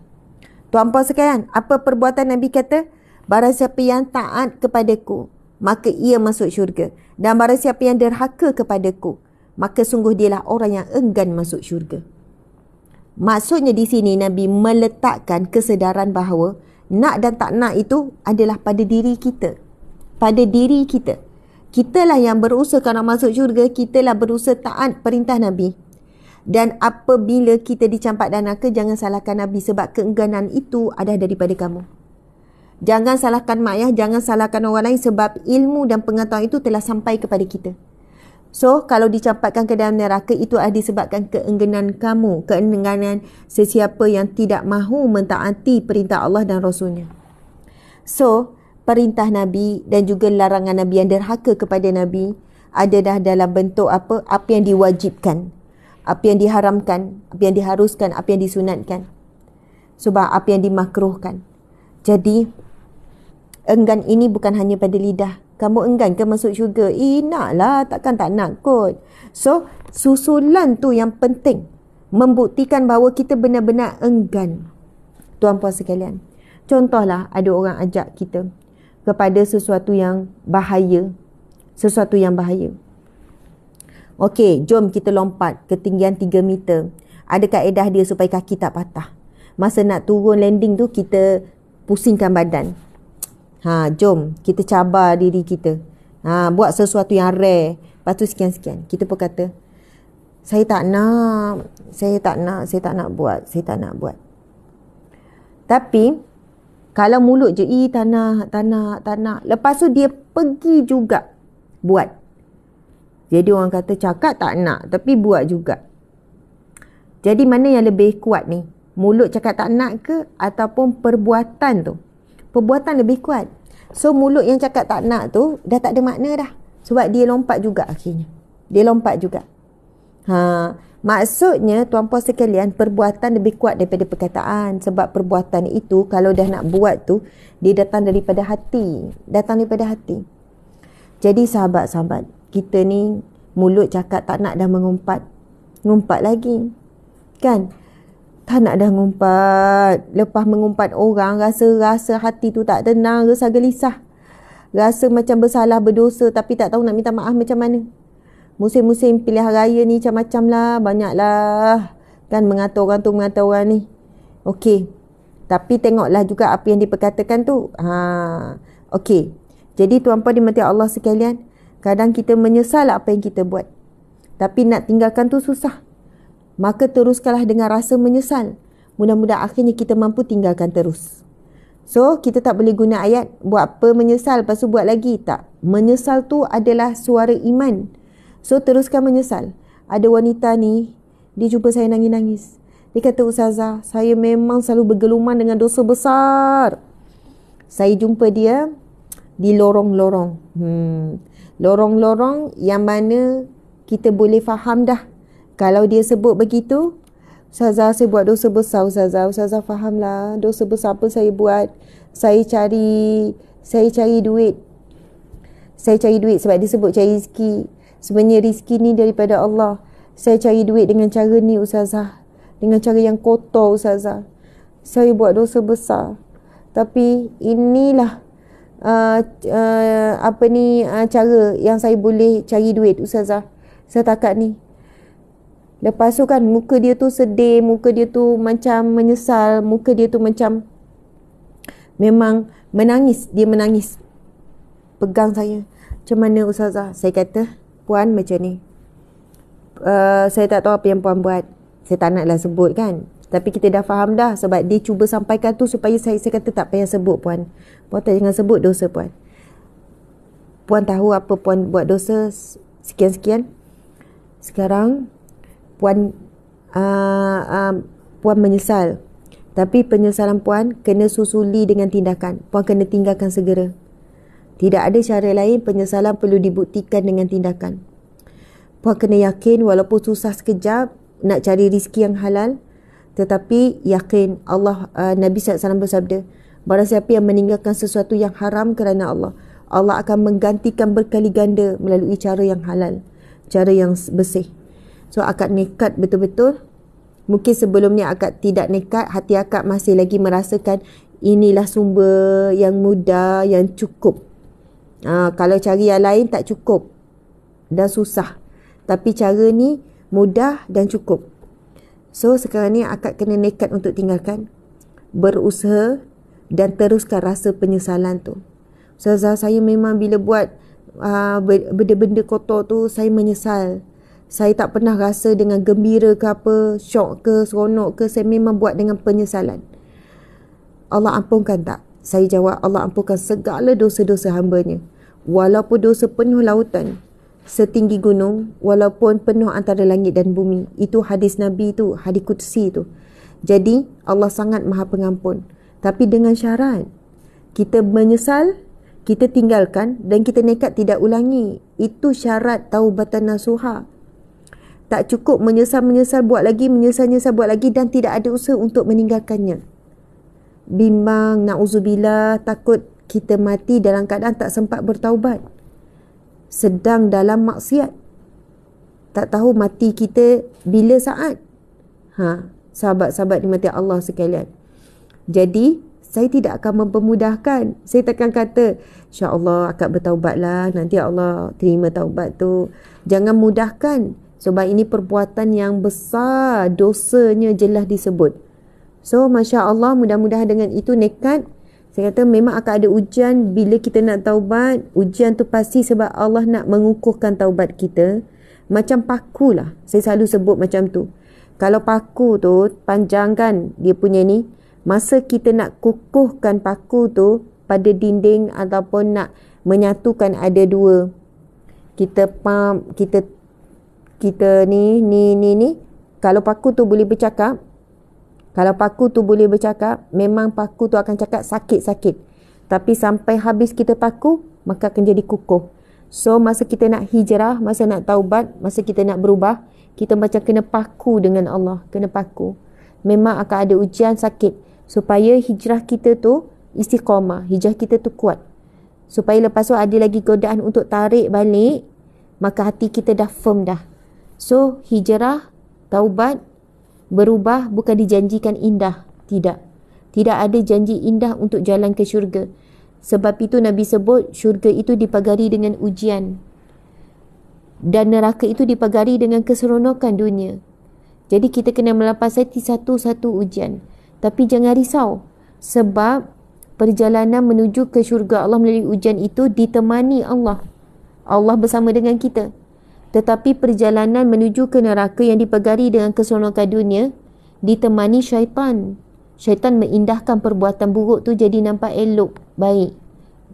Tuan-puan sekalian, apa perbuatan Nabi kata? Barang siapa yang taat kepadaku, maka ia masuk syurga. Dan barang siapa yang derhaka kepadaku, maka sungguh dialah orang yang enggan masuk syurga. Maksudnya di sini Nabi meletakkan kesedaran bahawa nak dan tak nak itu adalah pada diri kita. Pada diri kita. Kitalah yang berusaha nak masuk syurga. Kitalah berusaha taat perintah Nabi. Dan apabila kita dicampak dan neraka, jangan salahkan Nabi, sebab keengganan itu ada daripada kamu. Jangan salahkan mak ayah, jangan salahkan orang lain, sebab ilmu dan pengetahuan itu telah sampai kepada kita. So, kalau dicampakkan ke dalam neraka, itu adalah disebabkan keengganan kamu, keengganan sesiapa yang tidak mahu mentaati perintah Allah dan Rasulnya. So, perintah Nabi dan juga larangan Nabi yang derhaka kepada Nabi adalah dalam bentuk apa? Apa yang diwajibkan, apa yang diharamkan, apa yang diharuskan, apa yang disunatkan. Sebab apa yang dimakruhkan. Jadi, enggan ini bukan hanya pada lidah. Kamu enggan ke masuk syurga? Naklah, takkan tak nak kot. So, susulan tu yang penting. Membuktikan bahawa kita benar-benar enggan. Tuan-puan sekalian. Contohlah, ada orang ajak kita kepada sesuatu yang bahaya. Sesuatu yang bahaya. Okey, jom kita lompat ketinggian 3 meter. Ada kaedah dia supaya kaki tak patah. Masa nak turun landing tu, kita pusingkan badan. Jom kita cabar diri kita. Buat sesuatu yang rare. Lepas tu sekian-sekian. Kita pun kata, saya tak nak buat. Tapi kalau mulut je, tak nak. Lepas tu dia pergi juga buat. Jadi orang kata cakap tak nak, tapi buat juga. Jadi mana yang lebih kuat ni? Mulut cakap tak nak ke, ataupun perbuatan tu? Perbuatan lebih kuat. So, mulut yang cakap tak nak tu dah tak ada makna dah. Sebab dia lompat juga akhirnya. Dia lompat juga. Maksudnya, tuan-puan sekalian, perbuatan lebih kuat daripada perkataan. Sebab perbuatan itu, kalau dah nak buat tu, dia datang daripada hati. Jadi, sahabat-sahabat, kita ni mulut cakap tak nak dah mengumpat. Ngumpat lagi. Kan? Tak nak dah ngumpat. Lepas mengumpat orang, rasa hati tu tak tenang, rasa gelisah. Rasa macam bersalah, berdosa, tapi tak tahu nak minta maaf macam mana. Musim-musim pilihan raya ni macam-macam lah, banyak lah. Kan mengatur orang tu, mengatur orang ni. Okey. Tapi tengoklah juga apa yang diperkatakan tu. Okey. Jadi tuan-puan dimati Allah sekalian, kadang kita menyesal apa yang kita buat. Tapi nak tinggalkan tu susah. Maka teruskanlah dengan rasa menyesal. Mudah-mudahan akhirnya kita mampu tinggalkan terus. So, kita tak boleh guna ayat buat apa menyesal lepas tu buat lagi. Tak. Menyesal tu adalah suara iman. So, teruskan menyesal. Ada wanita ni, dia jumpa saya nangis-nangis. Dia kata, Ustazah, saya memang selalu bergeluman dengan dosa besar. Saya jumpa dia di lorong-lorong. Lorong-lorong yang mana kita boleh faham dah. Kalau dia sebut begitu, Ustazah, saya buat dosa besar, Ustazah. Ustazah fahamlah dosa besar apa saya buat. Saya cari duit. Saya cari duit sebab dia sebut cari rezeki. Sebenarnya rezeki ni daripada Allah. Saya cari duit dengan cara ni, Ustazah. Dengan cara yang kotor, Ustazah. Saya buat dosa besar. Tapi inilah cara yang saya boleh cari duit, Ustazah. Setakat ni. Lepas tu kan muka dia tu sedih, muka dia tu macam menyesal, muka dia tu macam memang menangis, dia menangis. Pegang saya. Macam mana, Ustazah? Saya kata, puan macam ni. Saya tak tahu apa yang puan buat. Saya tak naklah sebut kan. Tapi kita dah faham dah sebab dia cuba sampaikan tu supaya saya kata tak payah sebut, puan. Puan tak jangan sebut dosa, puan. Puan tahu apa puan buat dosa sekian-sekian. Sekarang puan menyesal. Tapi penyesalan puan kena susuli dengan tindakan. Puan kena tinggalkan segera. Tidak ada cara lain, penyesalan perlu dibuktikan dengan tindakan. Puan kena yakin walaupun susah sekejap nak cari rezeki yang halal, tetapi yakin Allah, Nabi SAW bersabda, barang siapa yang meninggalkan sesuatu yang haram kerana Allah, Allah akan menggantikan berkali ganda melalui cara yang halal, cara yang bersih. So akak nekat betul-betul. Mungkin sebelum ni akak tidak nekat, hati akak masih lagi merasakan inilah sumber yang mudah, yang cukup. Kalau cari yang lain tak cukup dan susah. Tapi cara ni mudah dan cukup. So sekarang ni akak kena nekat untuk tinggalkan, berusaha dan teruskan rasa penyesalan tu. Ustazah, saya memang bila buat benda-benda kotor tu saya menyesal. Saya tak pernah rasa dengan gembira ke apa, syok ke, seronok ke. Saya memang buat dengan penyesalan. Allah ampunkan tak? Saya jawab, Allah ampunkan segala dosa-dosa hamba-Nya. Walaupun dosa penuh lautan, setinggi gunung, walaupun penuh antara langit dan bumi. Itu hadis Nabi tu, hadis Qudsi tu. Jadi, Allah sangat maha pengampun. Tapi dengan syarat, kita menyesal, kita tinggalkan dan kita nekat tidak ulangi. Itu syarat taubatan nasuha. Tak cukup menyesal-menyesal buat lagi, menyesal-menyesal buat lagi dan tidak ada usaha untuk meninggalkannya. Bimbang, na'udzubillah, takut kita mati dalam keadaan tak sempat bertaubat. Sedang dalam maksiat. Tak tahu mati kita bila saat. Sahabat-sahabat dimati Allah sekalian. Jadi, saya tidak akan mempermudahkan. Saya takkan kata, insya-Allah akak bertaubatlah, nanti Allah terima taubat tu. Jangan mudahkan. Sebab ini perbuatan yang besar, dosanya jelas disebut. So, Masya Allah, mudah-mudahan dengan itu nekat. Saya kata memang akan ada ujian bila kita nak taubat. Ujian tu pasti sebab Allah nak mengukuhkan taubat kita. Macam paku lah. Saya selalu sebut macam tu. Kalau paku tu panjang kan dia punya ni. Masa kita nak kukuhkan paku tu pada dinding ataupun nak menyatukan ada dua. Kita pump, kita ni. Kalau paku tu boleh bercakap, memang paku tu akan cakap sakit-sakit. Tapi sampai habis kita paku, maka akan jadi kukuh. So, masa kita nak hijrah, masa nak taubat, masa kita nak berubah, kita macam kena paku dengan Allah. Kena paku. Memang akan ada ujian sakit. Supaya hijrah kita tu istiqamah. Hijrah kita tu kuat. Supaya lepas tu ada lagi godaan untuk tarik balik, maka hati kita dah firm dah. So, hijrah, taubat, berubah bukan dijanjikan indah. Tidak. Tidak ada janji indah untuk jalan ke syurga. Sebab itu Nabi sebut syurga itu dipagari dengan ujian. Dan neraka itu dipagari dengan keseronokan dunia. Jadi kita kena melepas satu-satu ujian. Tapi jangan risau. Sebab perjalanan menuju ke syurga Allah melalui ujian itu ditemani Allah. Allah bersama dengan kita. Tetapi perjalanan menuju ke neraka yang dipegari dengan keseronokan dunia ditemani syaitan. Syaitan mengindahkan perbuatan buruk tu jadi nampak elok, baik.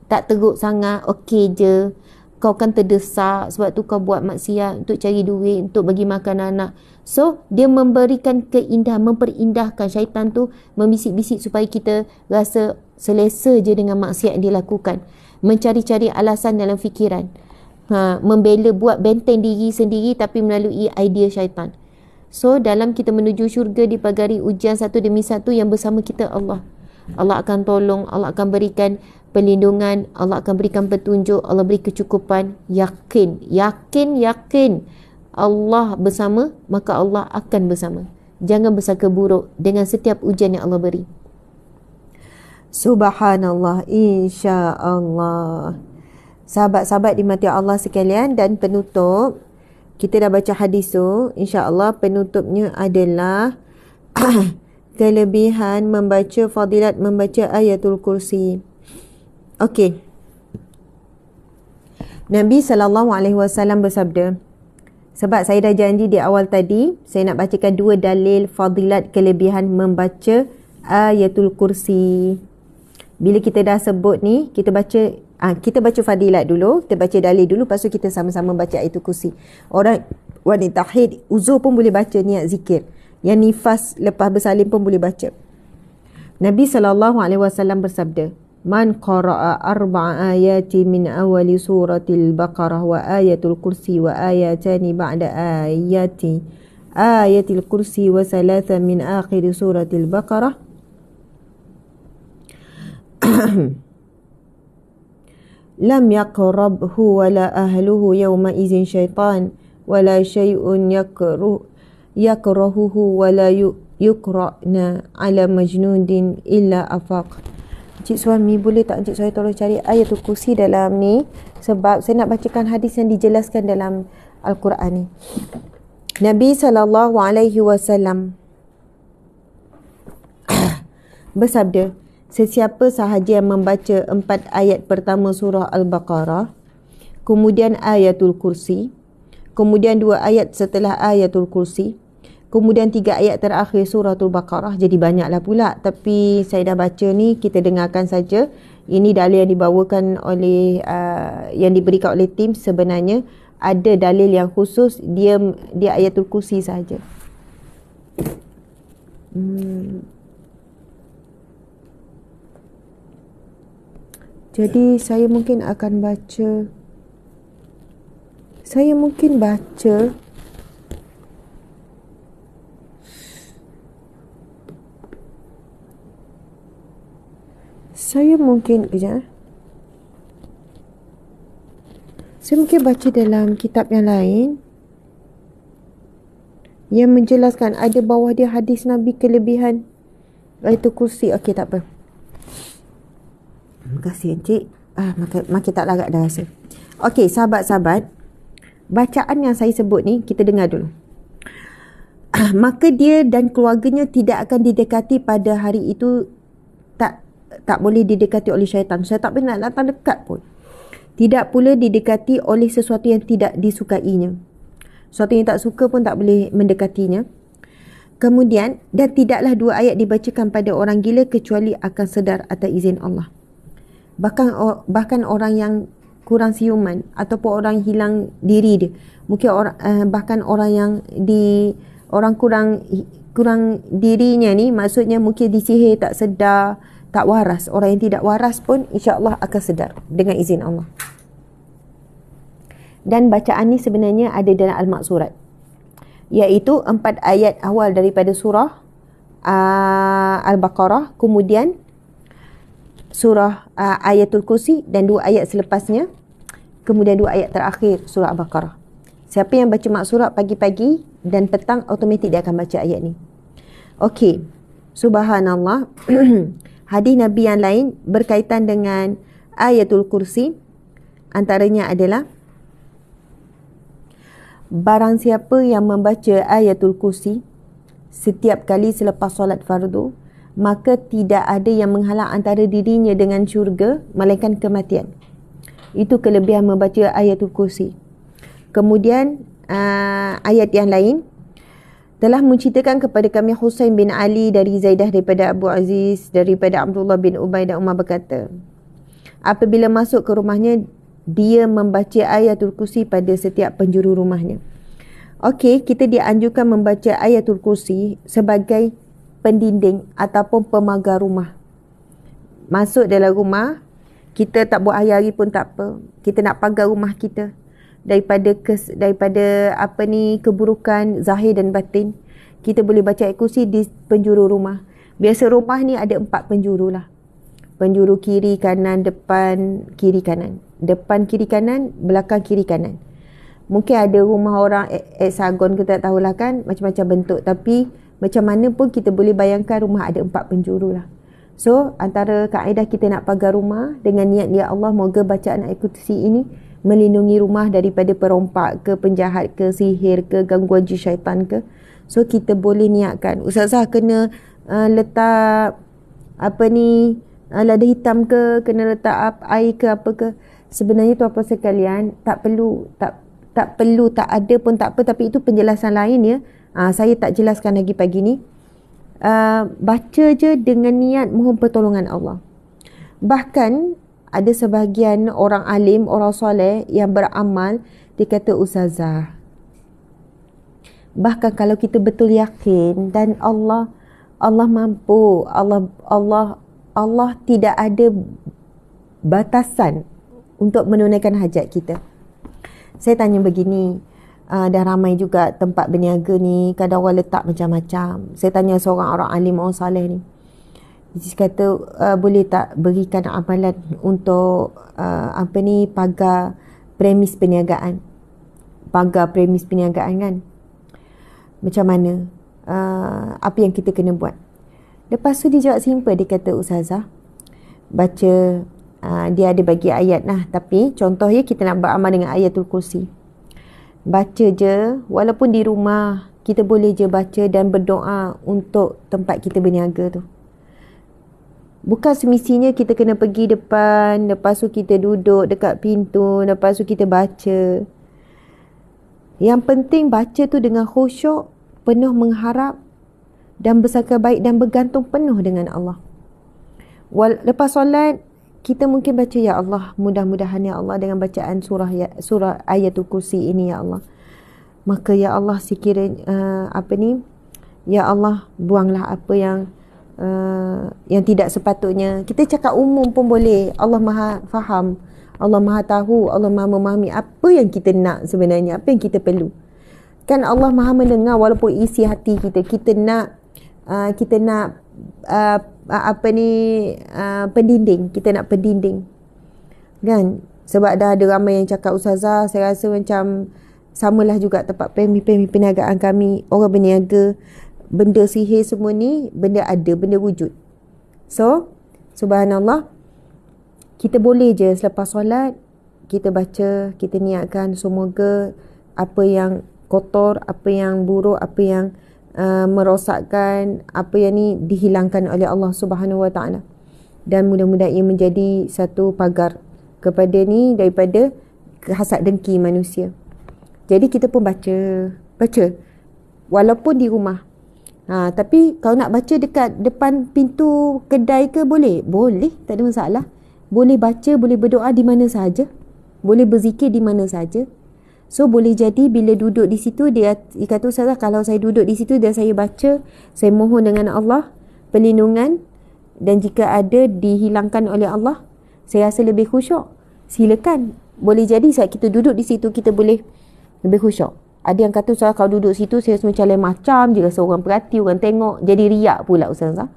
Tak teruk sangat, okey je. Kau kan terdesak sebab tu kau buat maksiat untuk cari duit, untuk bagi makan anak. So, dia memberikan keindahan, memperindahkan. Syaitan tu membisik-bisik supaya kita rasa selesa je dengan maksiat yang dia lakukan. Mencari-cari alasan dalam fikiran. Membela, buat benteng diri sendiri tapi melalui idea syaitan. So, dalam kita menuju syurga dipagari ujian satu demi satu yang bersama kita Allah. Allah akan tolong, Allah akan berikan perlindungan, Allah akan berikan petunjuk, Allah beri kecukupan. Yakin, yakin, yakin Allah bersama, maka Allah akan bersama. Jangan bersangka buruk dengan setiap ujian yang Allah beri. Subhanallah, insya-Allah. Sahabat-sahabat dimati Allah sekalian, dan penutup, kita dah baca hadis tu, insya-Allah penutupnya adalah kelebihan membaca, fadilat membaca ayatul kursi. Okey. Nabi SAW bersabda, sebab saya dah janji di awal tadi, saya nak bacakan 2 dalil fadilat kelebihan membaca ayatul kursi. Bila kita dah sebut ni, kita baca fadilat dulu, kita baca dalil dulu, lepas tu kita sama-sama baca ayatul kursi. Orang wanita haid, uzur pun boleh baca niat zikir. Yang nifas lepas bersalin pun boleh baca. Nabi SAW bersabda, man qara'a 4 ayati min awali suratil Baqarah wa ayatul kursi wa ayatani ba'da ayatil kursi wa 3 min akhir suratil Baqarah lam yaqrabhu wala ahluhu yawma izin syaitan wala syai'un yakrahuhu wala yukra'na ala majnudin illa afaq. Encik Suami, boleh tak Encik Suami tolong cari ayatul kursi dalam ni, sebab saya nak bacakan hadis yang dijelaskan dalam Al-Quran ni. Nabi SAW bersabda, sesiapa sahaja yang membaca 4 ayat pertama surah Al-Baqarah, kemudian ayatul kursi, kemudian 2 ayat setelah ayatul kursi, kemudian 3 ayat terakhir suratul Baqarah, jadi banyaklah pula. Tapi saya dah baca ni, kita dengarkan saja. Ini dalil yang dibawakan oleh yang diberikan oleh tim. Sebenarnya ada dalil yang khusus, dia ayatul kursi saja. Jadi saya mungkin akan baca. Saya mungkin baca baca dalam kitab yang lain yang menjelaskan, ada bawah dia hadis Nabi kelebihan ayatul kursi. Okey, tak apa. Terima kasih Encik. Makin tak larat dah rasa. Okey, sahabat-sahabat, bacaan yang saya sebut ni kita dengar dulu. Maka dia dan keluarganya tidak akan didekati pada hari itu, tak boleh didekati oleh syaitan. Syaitan pun nak datang dekat pun. Tidak pula didekati oleh sesuatu yang tidak disukainya. Sesuatu yang tak suka pun tak boleh mendekatinya. Kemudian, dan tidaklah 2 ayat dibacakan pada orang gila kecuali akan sedar atas izin Allah. Bahkan orang yang kurang siuman ataupun orang hilang diri dia. Mungkin bahkan orang yang kurang dirinya ni, maksudnya mungkin disihir, tak sedar, tak waras. Orang yang tidak waras pun insya-Allah akan sedar dengan izin Allah. Dan bacaan ni sebenarnya ada dalam Al-Maqsurat, iaitu 4 ayat awal daripada surah Al-Baqarah, kemudian surah ayatul kursi, dan 2 ayat selepasnya, kemudian 2 ayat terakhir surah Al-Baqarah. Siapa yang baca Maqsurat pagi-pagi dan petang, automatik dia akan baca ayat ni. Okey, subhanallah. Hadis Nabi yang lain berkaitan dengan ayatul kursi, antaranya adalah, barang siapa yang membaca ayatul kursi setiap kali selepas solat fardu, maka tidak ada yang menghalang antara dirinya dengan syurga melainkan kematian. Itu kelebihan membaca ayatul kursi. Kemudian ayat yang lain, telah menceritakan kepada kami Husain bin Ali dari Zaidah daripada Abu Aziz daripada Abdullah bin Ubay dan Umar berkata, apabila masuk ke rumahnya, dia membaca ayatul kursi pada setiap penjuru rumahnya. Okey, kita dianjurkan membaca ayatul kursi sebagai pendinding ataupun pemagar rumah. Masuk dalam rumah, kita tak buat hari-hari pun tak apa. Kita nak pagar rumah kita daripada keburukan zahir dan batin. Kita boleh baca ayat kursi di penjuru rumah. Biasa rumah ni ada 4 penjuru lah. Penjuru kiri, kanan, depan, kiri, kanan. Depan, kiri, kanan, belakang, kiri, kanan. Mungkin ada rumah orang hexagon, kita tak tahulah kan, macam-macam bentuk. Tapi macam mana pun kita boleh bayangkan rumah ada 4 penjuru lah. So, antara kaedah kita nak pagar rumah dengan niat, ya Allah, moga bacaan ayat kursi ini melindungi rumah daripada perompak ke, penjahat ke, sihir ke, gangguan jin syaitan ke. So, kita boleh niatkan. Ustazah kena letak lada hitam ke, kena letak air ke, apa ke. Sebenarnya tuan-puan sekalian, tak ada pun tak apa, tapi itu penjelasan lain ya. Saya tak jelaskan lagi pagi ni. Baca je dengan niat mohon pertolongan Allah. Bahkan ada sebahagian orang alim, orang soleh yang beramal, dia kata, ustazah, bahkan kalau kita betul yakin dan Allah mampu, Allah tidak ada batasan untuk menunaikan hajat kita. Saya tanya begini, dah ramai juga tempat berniaga ni, kadang orang letak macam-macam. Saya tanya seorang orang alim, orang saleh ni, dia kata, boleh tak berikan amalan untuk pagar premis perniagaan. Pagar premis perniagaan kan, macam mana, apa yang kita kena buat. Lepas tu dia jawab simple, dia kata, ustazah, baca, dia ada bagi ayat lah, tapi contoh ya, kita nak beramal dengan ayatul kursi. Baca je, walaupun di rumah, kita boleh je baca dan berdoa untuk tempat kita berniaga tu. Bukan semestinya kita kena pergi depan, lepas tu kita duduk dekat pintu, lepas tu kita baca. Yang penting baca tu dengan khusyuk, penuh mengharap dan bersangka baik dan bergantung penuh dengan Allah. Lepas solat, kita mungkin baca, ya Allah, mudah-mudahan ya Allah dengan bacaan surah ayatul kursi ini ya Allah, maka ya Allah sekiranya ya Allah, buanglah apa yang tidak sepatutnya. Kita cakap umum pun boleh. Allah Maha faham, Allah Maha tahu, Allah Maha memahami apa yang kita nak sebenarnya, apa yang kita perlu. Kan Allah Maha mendengar walaupun isi hati kita. Kita nak pendinding. Kita nak pendinding. Kan? Sebab dah ada ramai yang cakap, ustazah, saya rasa macam samalah juga tempat pemi perniagaan kami. Orang berniaga, benda sihir semua ni, benda ada, benda wujud. So, subhanallah, kita boleh je selepas solat, kita baca, kita niatkan semoga apa yang kotor, apa yang buruk, apa yang merosakkan, apa yang ni dihilangkan oleh Allah Subhanahu Wa Taala, dan mudah-mudahan ia menjadi satu pagar kepada ni daripada hasad dengki manusia. Jadi kita pun baca walaupun di rumah. Tapi kalau nak baca dekat depan pintu kedai ke, boleh, tak ada masalah. Boleh baca, boleh berdoa di mana sahaja, boleh berzikir di mana sahaja. So boleh jadi bila duduk di situ, dia kata, ustazah, kalau saya duduk di situ dan saya baca, saya mohon dengan Allah perlindungan, dan jika ada dihilangkan oleh Allah, saya rasa lebih khusyuk. Silakan. Boleh jadi saat kita duduk di situ, kita boleh lebih khusyuk. Ada yang kata, ustazah, kalau duduk situ saya rasa macam lain macam je, rasa orang perhati, orang tengok, jadi riak pula ustazah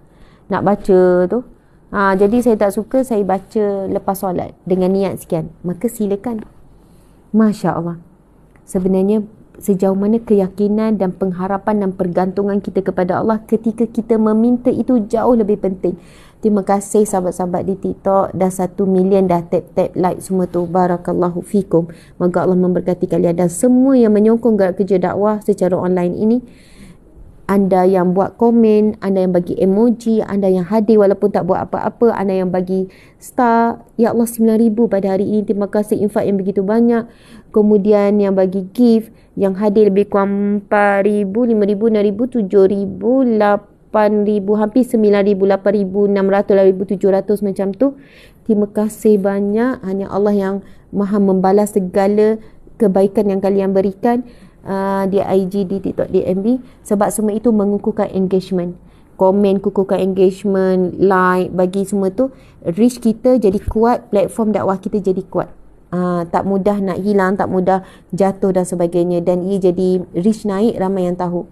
nak baca tu. Jadi saya tak suka, saya baca lepas solat dengan niat sekian. Maka silakan. Masya Allah. Sebenarnya sejauh mana keyakinan dan pengharapan dan pergantungan kita kepada Allah ketika kita meminta itu jauh lebih penting. Terima kasih sahabat-sahabat di TikTok, dah 1 million, dah tap like semua tu. Barakallahu fikum. Moga Allah memberkati kalian dan semua yang menyokong gerak kerja dakwah secara online ini. anda yang buat komen, anda yang bagi emoji, anda yang hadir walaupun tak buat apa-apa, anda yang bagi star. Ya Allah, 9,000 pada hari ini. Terima kasih infak yang begitu banyak. Kemudian yang bagi gift, yang hadir lebih kurang 4,000, 5,000, 6,000, 7,000, 8,000, hampir 9,000, 8,600, 8,700 macam tu. Terima kasih banyak. Hanya Allah yang maha membalas segala kebaikan yang kalian berikan di IG, di TikTok, di MB. Sebab semua itu mengukuhkan engagement. Komen kukuhkan engagement, like, bagi semua tu, reach kita jadi kuat, platform dakwah kita jadi kuat. Tak mudah nak hilang, tak mudah jatuh dan sebagainya. Dan ia jadi reach naik, ramai yang tahu.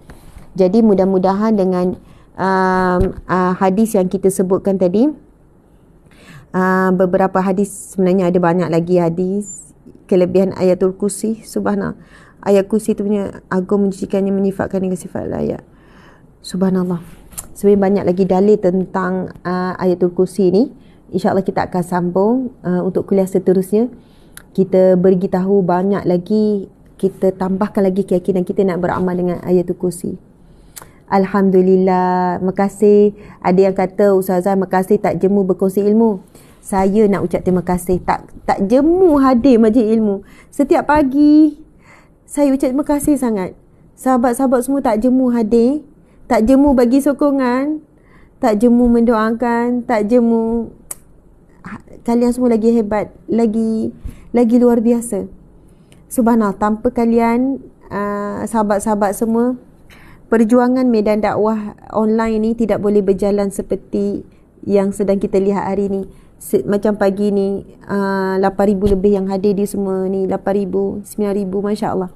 Jadi mudah-mudahan dengan hadis yang kita sebutkan tadi, beberapa hadis, sebenarnya ada banyak lagi hadis, kelebihan ayatul kursi, subhanallah. Ayat kursi tu punya agung mencucikannya, menyifatkan dengan sifat layak. Subhanallah. Sebenarnya banyak lagi dalil tentang ayatul kursi ni. InsyaAllah kita akan sambung untuk kuliah seterusnya. Kita beritahu banyak lagi, kita tambahkan lagi keyakinan kita nak beramal dengan ayatul kursi. Alhamdulillah. Makasih. Ada yang kata, Ustazah, makasih tak jemu berkongsi ilmu. Saya nak ucap terima kasih. Tak jemu hadir majlis ilmu. Setiap pagi saya ucap terima kasih sangat. Sahabat-sahabat semua tak jemu hadir, tak jemu bagi sokongan, tak jemu mendoakan, tak jemu. Kalian semua lagi hebat, lagi luar biasa. Subhanallah, tanpa kalian, sahabat-sahabat semua, perjuangan medan dakwah online ni tidak boleh berjalan seperti yang sedang kita lihat hari ni. Macam pagi ni 8,000 lebih yang hadir di semua ni, 8,000, 9,000, Masya Allah.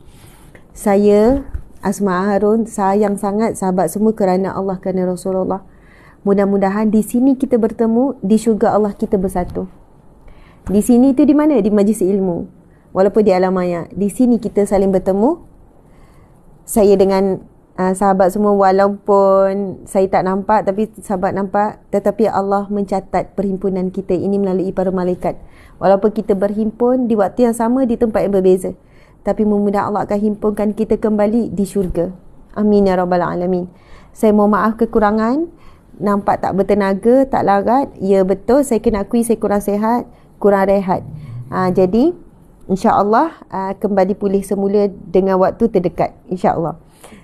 Saya Asma Harun sayang sangat sahabat semua kerana Allah, kerana Rasulullah. Mudah-mudahan di sini kita bertemu, di syurga Allah kita bersatu. Di sini tu di mana? Di majlis ilmu. Walaupun di alam maya, di sini kita saling bertemu. Saya dengan sahabat semua, walaupun saya tak nampak tapi sahabat nampak, tetapi Allah mencatat perhimpunan kita ini melalui para malaikat. Walaupun kita berhimpun di waktu yang sama, di tempat yang berbeza, tapi mudah-mudahan Allah akan himpunkan kita kembali di syurga. Amin ya rabbal alamin. Saya mohon maaf kekurangan, nampak tak bertenaga, tak larat. Ya betul, saya kena akui saya kurang sihat, kurang rehat. Jadi insya-Allah kembali pulih semula dengan waktu terdekat, insya-Allah.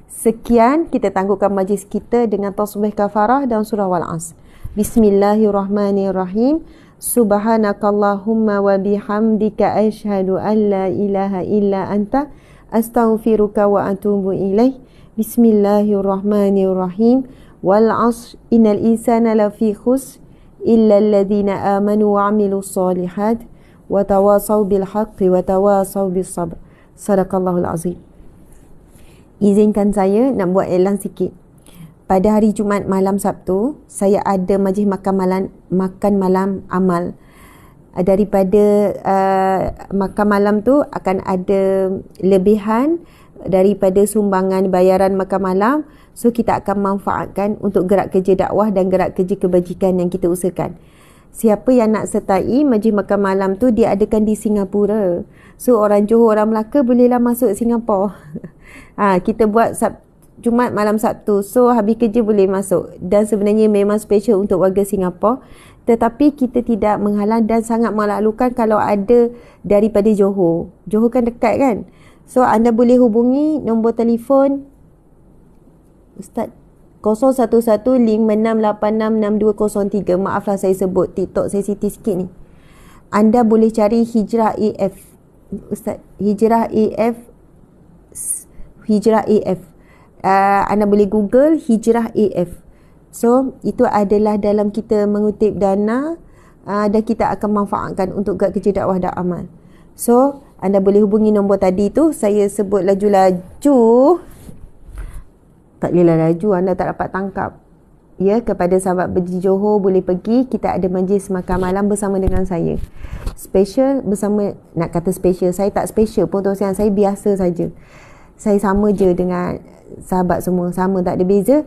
Sekian, kita tangguhkan majlis kita dengan tasbih kafarah dan surah Wal-Asr. Bismillahirrahmanirrahim. Subhanakallahumma wa bihamdika asyhadu an la ilaha illa anta astaghfiruka wa atubu ilaih. Bismillahirrahmanirrahim. Wal-'asr innal insana lafi khusr illa alladhina amanu wa 'amilus solihat wa tawasaw bil haqqi wa tawasaw bis sabr. Sadaqallahul azim. Izinkan saya nak buat iklan sikit. Pada hari Jumaat malam Sabtu, saya ada majlis makan malam amal. Daripada makan malam tu akan ada lebihan daripada sumbangan bayaran makan malam. So kita akan manfaatkan untuk gerak kerja dakwah dan gerak kerja kebajikan yang kita usahakan. Siapa yang nak sertai majlis makan malam tu, diadakan di Singapura. So orang Johor, orang Melaka bolehlah masuk Singapura. Kita buat Jumaat malam Sabtu. So habis kerja boleh masuk. Dan sebenarnya memang special untuk warga Singapura. Tetapi kita tidak menghalang dan sangat melalukan kalau ada daripada Johor. Johor kan dekat kan. So anda boleh hubungi nombor telefon Ustaz 011-56866-6203. Maaflah saya sebut TikTok sensitif sikit ni. Anda boleh cari Hijrah AF Ustaz, Hijrah AF. Anda boleh Google Hijrah AF. So itu adalah dalam kita mengutip dana dan kita akan manfaatkan untuk gerak kerja dakwah dan amal. So anda boleh hubungi nombor tadi tu. Saya sebut laju-laju, tak bolehlah laju, anda tak dapat tangkap. Ya, kepada sahabat berdi Johor boleh pergi. Kita ada majlis makan malam bersama dengan saya. Special bersama, nak kata special, saya tak special pun tuan, saya biasa saja. Saya sama je dengan sahabat semua, sama, tak ada beza.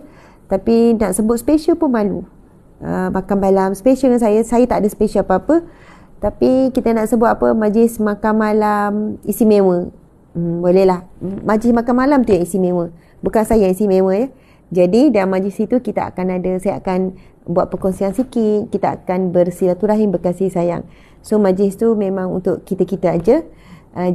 Tapi nak sebut special pun malu. Makan malam special dengan saya tak ada special apa-apa. Tapi kita nak sebut apa, majlis makan malam istimewa. Bolehlah. Majlis makan malam tu yang istimewa. Bukan saya yang istimewa ya. Jadi dalam majlis itu saya akan buat perkongsian sikit, kita akan bersilaturahim, berkasih sayang. So majlis tu memang untuk kita-kita aja.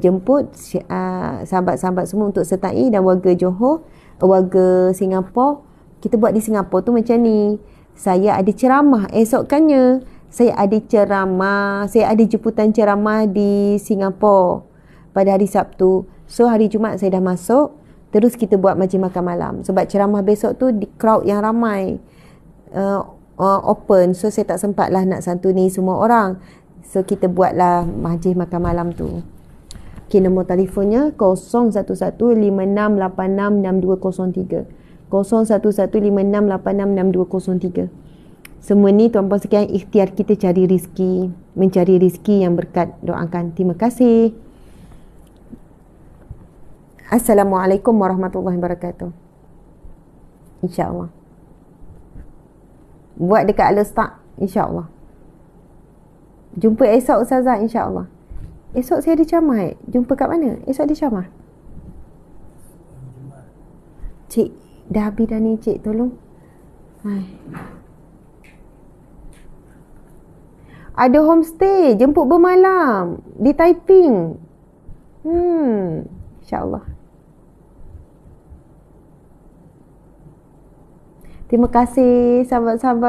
Jemput sahabat-sahabat semua untuk sertai, dan warga Johor, warga Singapura. Kita buat di Singapura tu macam ni. Saya ada ceramah esokkannya. Saya ada jemputan ceramah di Singapura pada hari Sabtu. So hari Jumaat saya dah masuk. Terus kita buat majlis makan malam. Sebab ceramah besok tu di crowd yang ramai. Open. So saya tak sempat lah nak santuni semua orang. So kita buatlah majlis makan malam tu. Okay, nombor telefonnya 0115866203. 0115866203. Semua ni tuan-puan sekalian, ikhtiar kita cari rezeki, mencari rezeki yang berkat. Doakan. Terima kasih. Assalamualaikum warahmatullahi wabarakatuh. InsyaAllah. Buat dekat Al-Ustaz, insyaAllah. Jumpa esok Ustazah, insyaAllah. Esok saya ada ceramah. Jumpa kat mana? Esok ada ceramah. Cik, dah habis dah ni, cik, tolong. Ada homestay, jemput bermalam di Taiping. InsyaAllah. Terima kasih sahabat-sahabat.